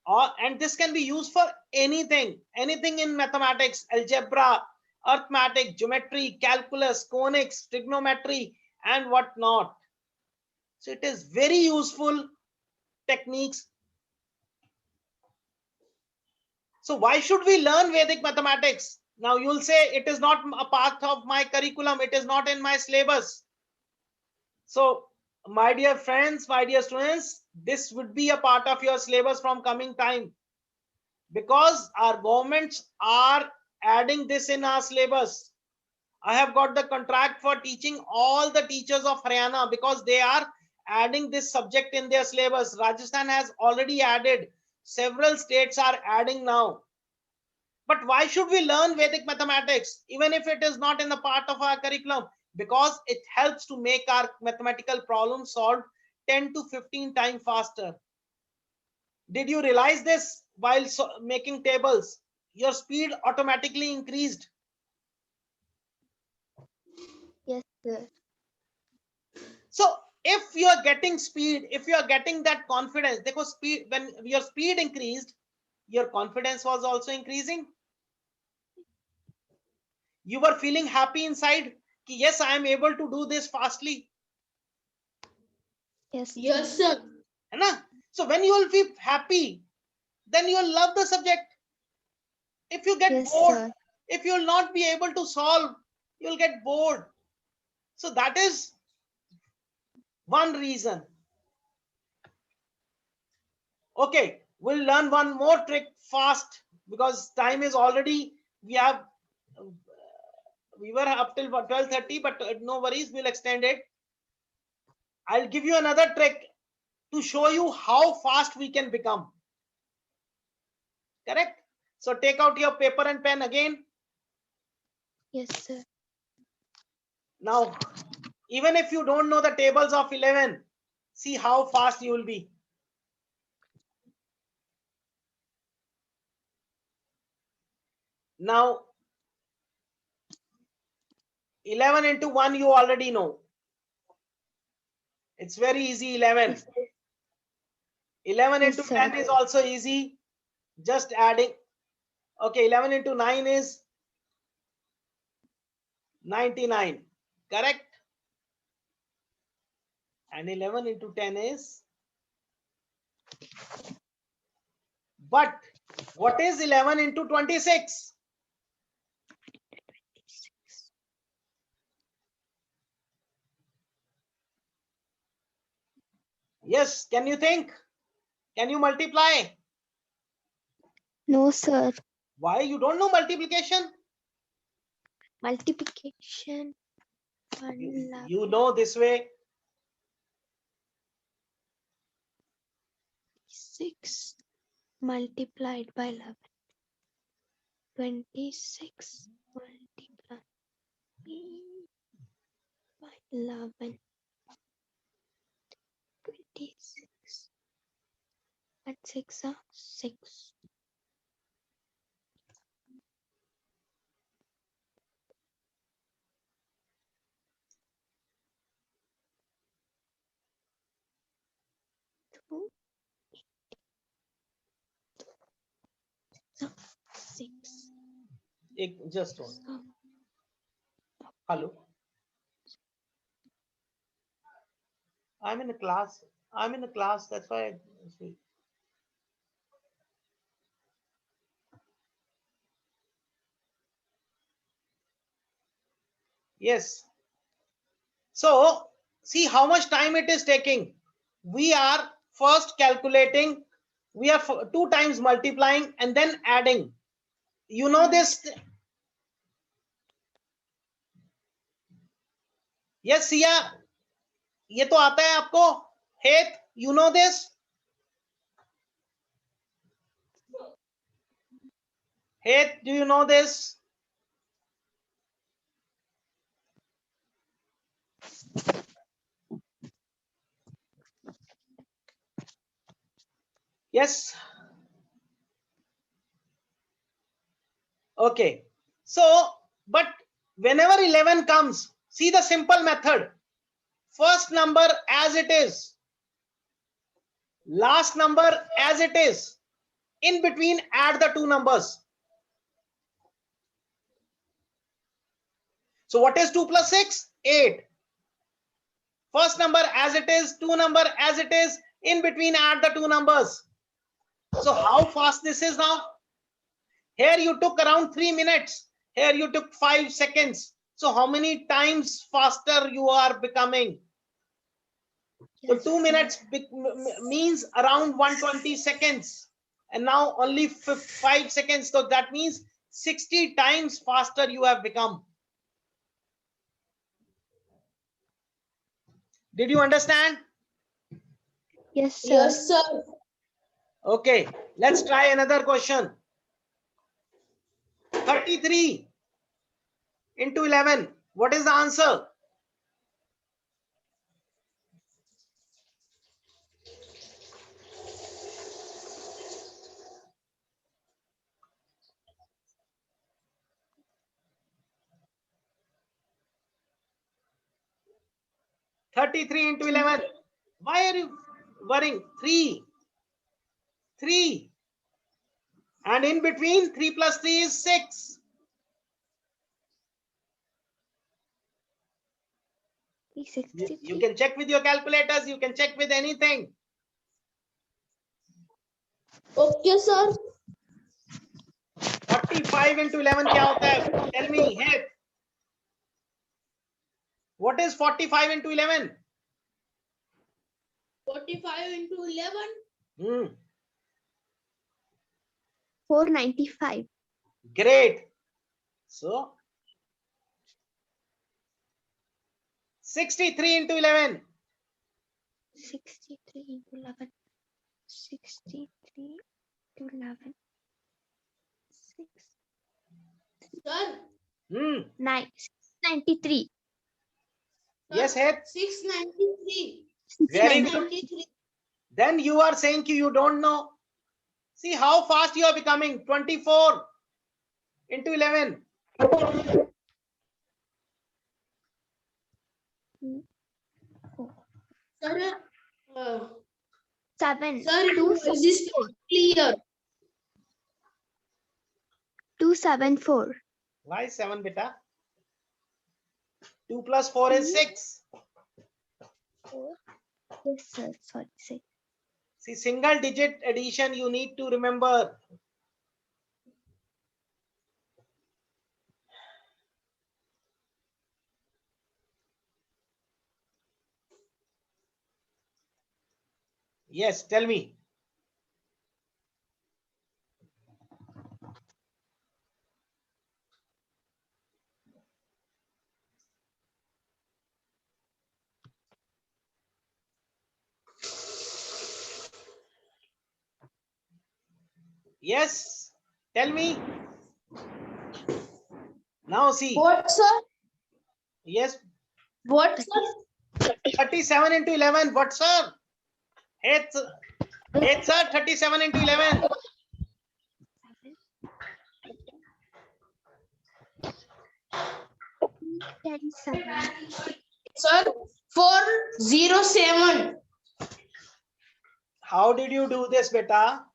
And this can be used for anything in mathematics, algebra, arithmetic, geometry, calculus, conics, trigonometry, and whatnot. So it is very useful techniques. So why should we learn Vedic mathematics? Now you'll say it is not a part of my curriculum. It is not in my syllabus. So my dear friends, my dear students, this would be a part of your syllabus from coming time, because our governments are adding this in our syllabus. I have got the contract for teaching all the teachers of Haryana because they are adding this subject in their syllabus. Rajasthan has already added. Several states are adding now. But why should we learn Vedic mathematics, even if it is not in the part of our curriculum? Because it helps to make our mathematical problems solved 10 to 15 times faster. Did you realize this while making tables? Your speed automatically increased. Yes, sir. So if you are getting speed, if you are getting that confidence, because speed, when your speed increased, your confidence was also increasing. You were feeling happy inside. Yes, I am able to do this fastly. Yes, Yes, sir. So when you will be happy, then you will love the subject. If you get Yes, bored, sir. if you will not be able to solve, you will get bored. So that is one reason. Okay, we'll learn one more trick fast because time is already, we were up till 12:30, but no worries, we'll extend it. I'll give you another trick to show you how fast we can become. Correct? So take out your paper and pen again. Yes, sir. Now, even if you don't know the tables of 11, see how fast you will be. Now 11 into 1 you already know. It's very easy. 11. 11 Yes, into sir. 10 is also easy. Just adding. Okay, 11 into 9 is 99. Correct? And 11 into 10 is. But what is 11 into 26? Yes, can you think? Can you multiply? No, sir. Why you don't know multiplication? Multiplication. You know this way. 6 multiplied by 11. 26 multiplied by 11. 26. And 6 are 6. Two. So 6. Just one. So Hello. I'm in a class. I'm in a class. That's why I see. Yes. So see how much time it is taking. We are first calculating. We are 2 times multiplying and then adding. You know this. Yes, Sia. ये तो आता है आपको. Heth, you know this. Heth, do you know this? Yes. Okay. So, but whenever 11 comes, see the simple method. First number as it is. Last number as it is. In between, add the two numbers. So what is 2 plus 6? 8. First number as it is, two number as it is. In between, add the two numbers. So how fast this is now? Here you took around 3 minutes. Here you took 5 seconds. So how many times faster you are becoming? So yes, 2 minutes means around 120 seconds. And now only 5 seconds. So that means 60 times faster you have become. Did you understand? yes, sir. Yes, sir. Okay, let's try another question. 33 into 11. What is the answer? Thirty-three into 11. Why are you worrying? 3. 3. And in between, 3 plus 3 is 6. You 63. can check with your calculators. You can check with anything. Okay, sir. 45 into 11 क्या होता है? Tell me, hey. What is 45 into 11? 45 into 11. 495. Great. So 63 into 11. 63 into 11. 63 into 11. 6. Sir. 693. Yes, Head. 693. Very good. 693. Then you are saying you don't know. See how fast you are becoming. 24 into 11. Sir, 7. sir, your 2, voice is not clear. 2, 7, 4. Why 7, beta? 2 plus 4 is 6. Yes, sir. Sorry, 6. See, single digit addition you need to remember. Yes, tell me. Yes, tell me. Now see. What, sir? Yes, What, sir? 37 into 11. What, sir? 8, sir. 37 into 11. 37. Sir, 407. How did you do this, beta?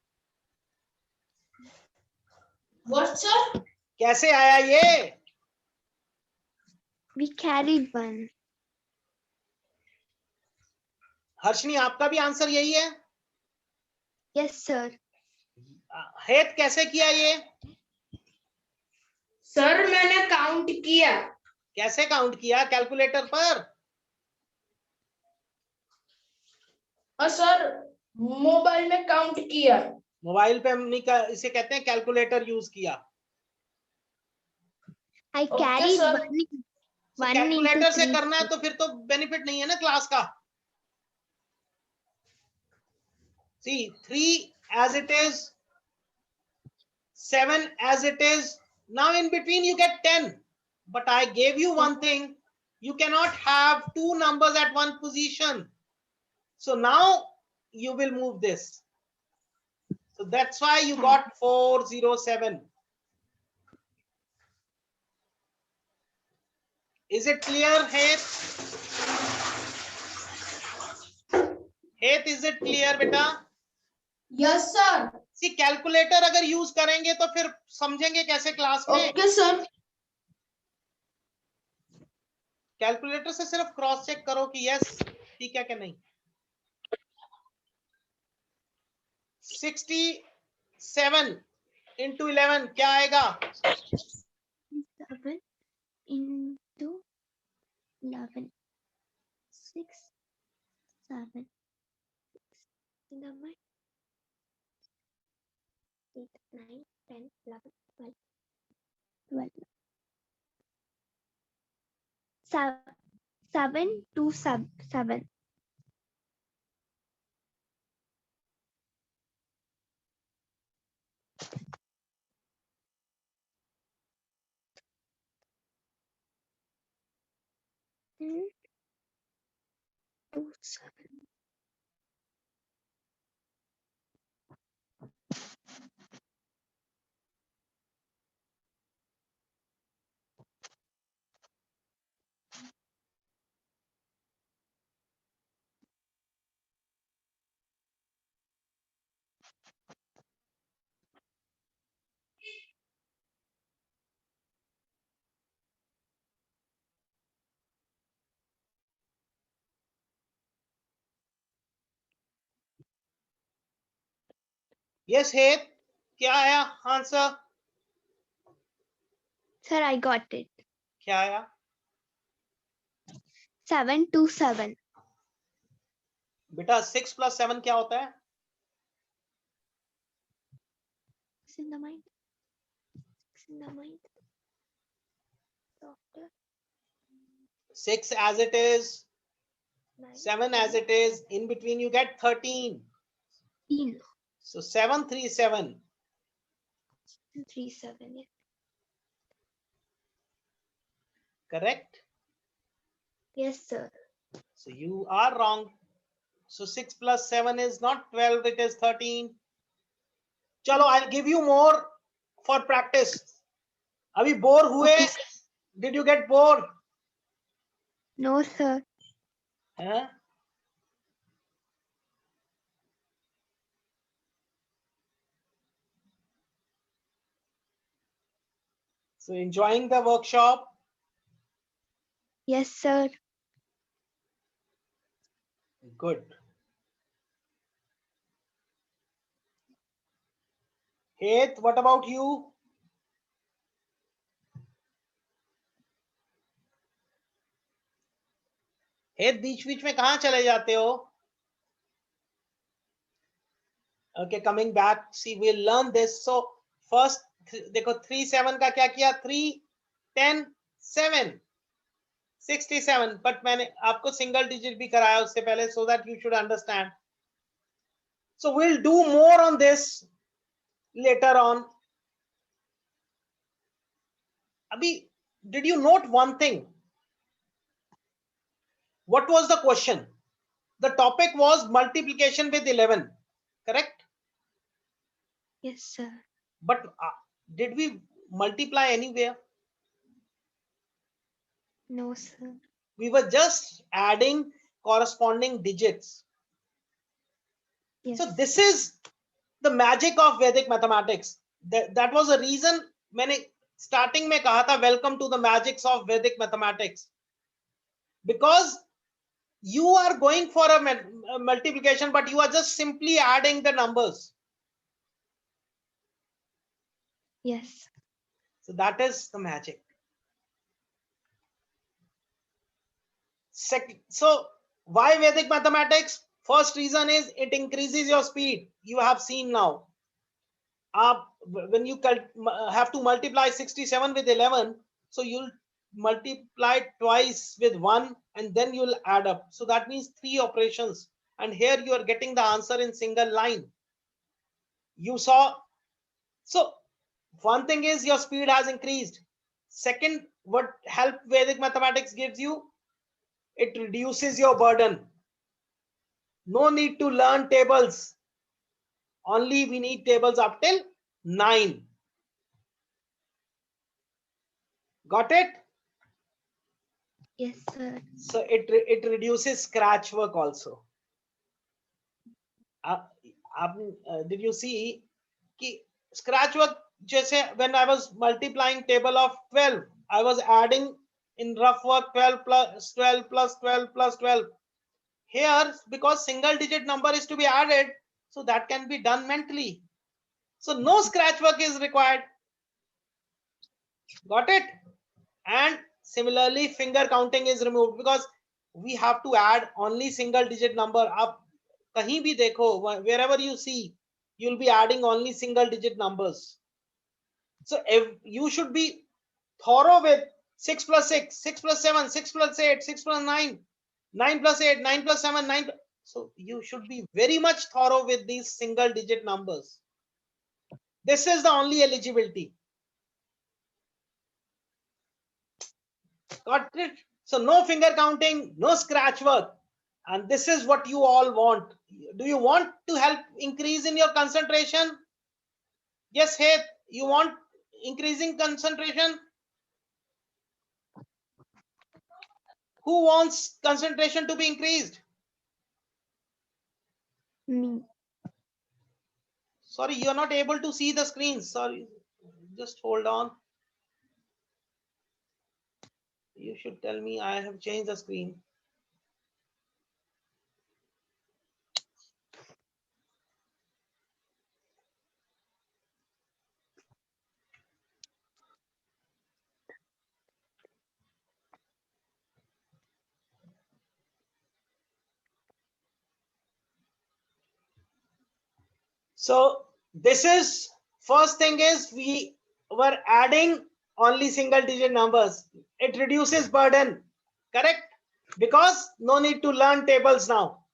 What, sir? कैसे आया ये? We carried 1. Harshani, आपका भी answer यही है? Yes, sir. हेत कैसे किया ये? सर मैंने काउंट किया। कैसे काउंट किया? कैलकुलेटर पर? और सर मोबाइल में काउंट किया। मोबाइल पे हम नहीं इसे कहते हैं कैलकुलेटर यूज किया। I carried sir. 1 कैलकुलेटर से 3. करना है तो फिर तो बेनिफिट नहीं है ना क्लास का। See, 3 as it is, 7 as it is. Now in between you get 10. But I gave you one thing. You cannot have two numbers at one position. So now you will move this. So that's why you got 407. Is it clear, Heth? Heth, is it clear, beta? Yes, sir. C calculator अगर use करेंगे तो फिर समझेंगे कैसे class में। Okay sir. Calculator से सिर्फ cross check करो कि यस ठीक है कि नहीं। 67 into 11 क्या आएगा? 7 into 11. 6, 7. 8, 9, 10, 11, 12. 7 to 7. To 7. यस हेत क्या आया answer? Sir, I got it. क्या आया? 7 to 7. बेटा 6 plus 7 क्या होता है? It's in the mind. It's in the mind. Doctor. 6 as it is, 9, 7 as it is, in between you get 13. 13. So 737. 3, 7. Yeah. Correct? Yes, sir. So you are wrong. So 6 plus 7 is not 12, it is 13. Chalo, I'll give you more for practice. अभी bore हुए? Okay. Did you get bored? No, sir. Huh? So enjoying the workshop? Yes, sir. Good. Heth, what about you? Heth, बीच में कहाँ चले जाते हो? Okay, coming back. See, we'll learn this. So first, देखो 3 7 का क्या किया? 3 10 7 67. But मैंने आपको single digit भी कराया उससे पहले, so that you should understand. So we'll do more on this later on. Abhi, did you note one thing? What was the question? The topic was multiplication with 11, correct? Yes, sir. But did we multiply anywhere? No, sir. We were just adding corresponding digits. Yes. So this is the magic of Vedic mathematics. That was the reason मैंने starting में कहा था welcome to the magics of Vedic mathematics. Because you are going for a multiplication, but you are just simply adding the numbers. Yes. So that is the magic. So why Vedic mathematics? First reason is it increases your speed. You have seen now. When you have to multiply 67 with 11, so you'll multiply twice with 1 and then you'll add up. So that means 3 operations. And here you are getting the answer in single line. You saw. So one thing is your speed has increased. Second, what help Vedic mathematics gives you? It reduces your burden. No need to learn tables. Only we need tables up till 9. Got it? Yes, sir. So it reduces scratch work also. Did you see कि scratch work जैसे when I was multiplying table of 12, I was adding in rough work 12 plus 12 plus 12 plus 12. Here, because single digit number is to be added, so that can be done mentally. So no scratch work is required. Got it? And similarly, finger counting is removed because we have to add only single digit number. Up kahin bhi dekho, wherever you see, you'll be adding only single digit numbers. So if you should be thorough with 6 plus 6, 6 plus 7, 6 plus 8, 6 plus 9, 9 plus 8, 9 plus 7, 9. So you should be very much thorough with these single digit numbers. This is the only eligibility. Got it? So no finger counting, no scratch work. And this is what you all want. Do you want to help increase in your concentration? Yes, hey, you want increasing concentration? Who wants concentration to be increased? Me. Sorry, you are not able to see the screen. Sorry, just hold on. You should tell me I have changed the screen. So this is first thing is we were adding only single digit numbers. It reduces burden, correct? Because no need to learn tables now.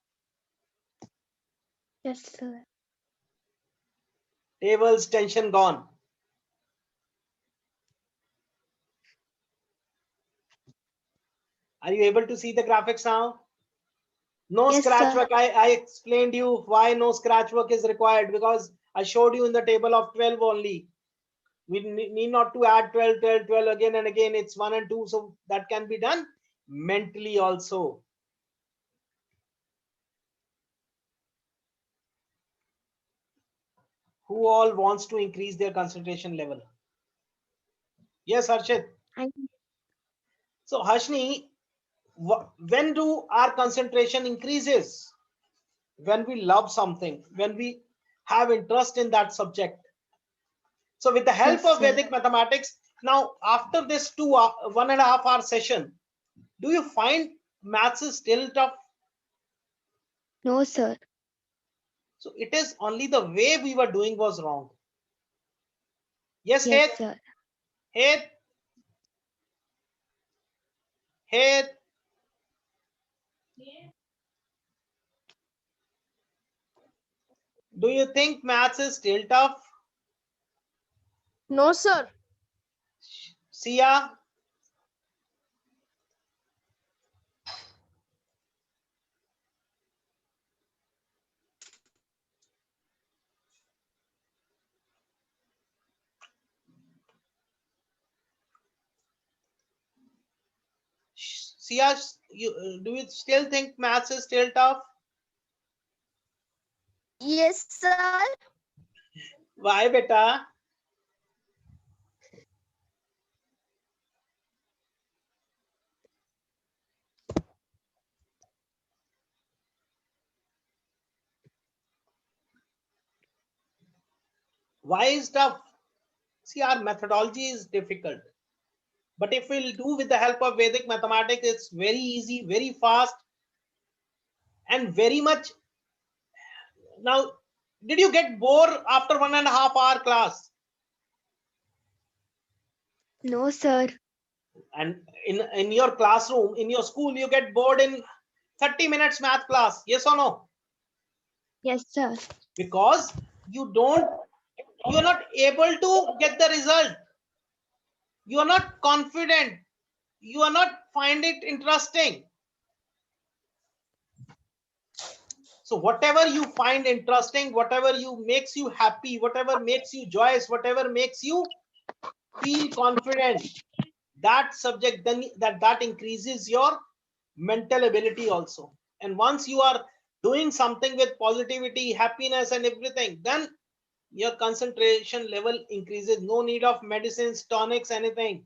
Yes, sir. Tables tension gone. Are you able to see the graphics now? No Yes, scratch sir. work. I explained you why no scratch work is required because I showed you in the table of 12 only. We need not to add 12, 12, 12 again and again. It's 1 and 2. So that can be done mentally also. Who all wants to increase their concentration level? Yes, Harshit. So Harshni, when do our concentration increases? When we love something, when we have interest in that subject. So with the help Yes, of sir. Vedic mathematics, now after this 1.5 hour session, do you find maths is still tough? No, sir. So it is only the way we were doing was wrong. Yes, Yes, Head? sir. Head? Head? Do you think maths is still tough? No, sir. Sia? Sia, do you still think maths is still tough? Yes, sir. Why, beta? Why is tough? See, our methodology is difficult. But if we'll do with the help of Vedic mathematics, it's very easy, very fast, and very much. Now, did you get bored after 1.5 hour class? No, sir. And in your classroom, in your school, you get bored in 30 minutes math class. Yes or no? Yes, sir. Because you're not able to get the result. You are not confident. You are not find it interesting. So whatever you find interesting, whatever makes you happy, whatever makes you joyous, whatever makes you feel confident, that subject, then that increases your mental ability also. And once you are doing something with positivity, happiness and everything, then your concentration level increases. No need of medicines, tonics, anything.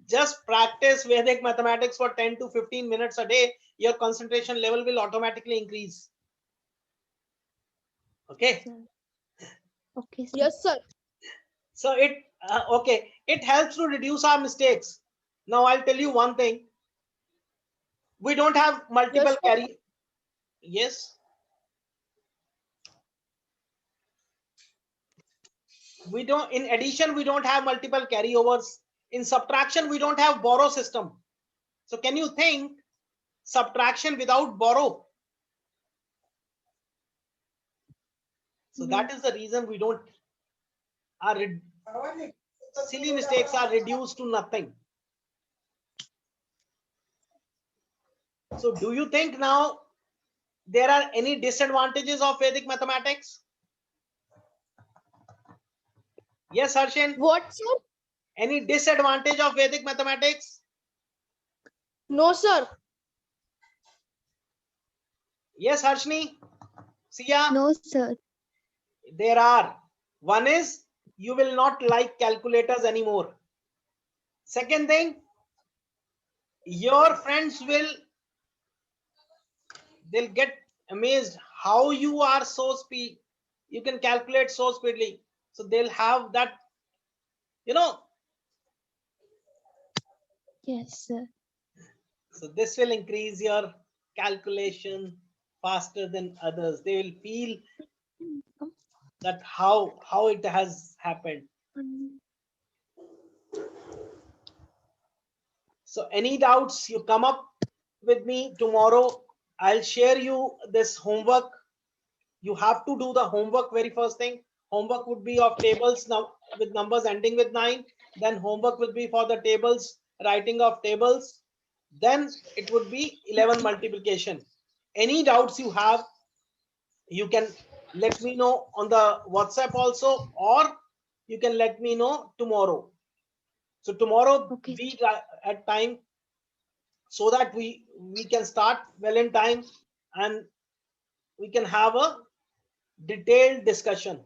Just practice Vedic mathematics for 10 to 15 minutes a day. Your concentration level will automatically increase. Okay. Okay, sir. Yes, sir. So it helps to reduce our mistakes. Now I'll tell you one thing. We don't have multiple Yes, sir. carry. Yes. We don't. In addition, we don't have multiple carryovers. In subtraction, we don't have borrow system. So can you think subtraction without borrow? So that is the reason we don't. Our silly mistakes are reduced to nothing. So do you think now there are any disadvantages of Vedic mathematics? Yes, Harshin. What, sir? Any disadvantage of Vedic mathematics? No, sir. Yes, Harshni. Sia. No, sir. There are. One is you will not like calculators anymore. Second thing, your friends they'll get amazed how you are so speed. You can calculate so speedily. So they'll have that, Yes, sir. so this will increase your calculation faster than others. They will feel that how it has happened. So any doubts, you come up with me tomorrow. I'll share you this homework. You have to do the homework very first thing. Homework would be of tables now with numbers ending with 9. Then homework will be for the tables, writing of tables. Then it would be 11 multiplication. Any doubts you have, you can let me know on the WhatsApp also, or you can let me know tomorrow. So tomorrow Okay. be at time, so that we can start well in time and we can have a detailed discussion.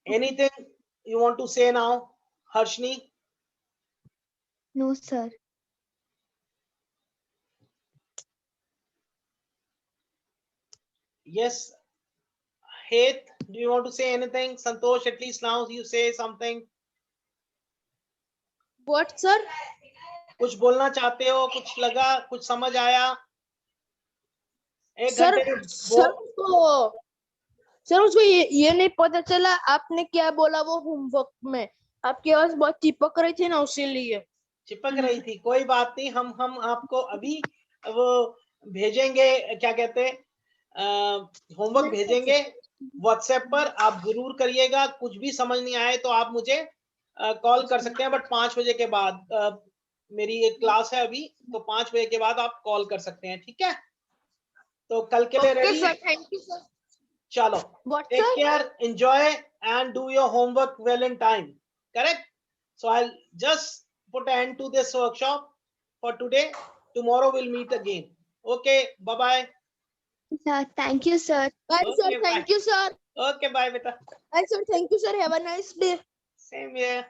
Anything you want to say now, Harshni? No, sir. Yes. Hate, do you want to say anything? Santosh, at least now you say something. What, sir? कुछ बोलना चाहते हो? कुछ लगा, कुछ समझ आया? एक सर घंटे में सर उसको ये नहीं पता चला आपने क्या बोला वो होमवर्क में। आपकी आवाज बहुत चिपक रही थी ना, इसीलिए। चिपक रही थी। कोई बात नहीं, हम आपको अभी वो भेजेंगे, क्या कहते हैं, होमवर्क भेजेंगे व्हाट्सएप पर। आप जरूर करिएगा। कुछ भी समझ नहीं आए तो आप मुझे कॉल कर सकते हैं, बट 5 बजे के बाद मेरी एक क्लास है अभी, तो 5 बजे के बाद आप कॉल कर सकते हैं, ठीक है? तो कल के लिए रेडी? Thank you sir. चलो, take care, enjoy and do your homework well in time. Correct? So I'll just put an end to this workshop for today. Tomorrow we'll meet again. Okay, bye bye. Sir, thank you, sir. Bye sir, Okay, thank you sir. Okay, bye beta. Bye sir, thank you sir. Have a nice day. Same here.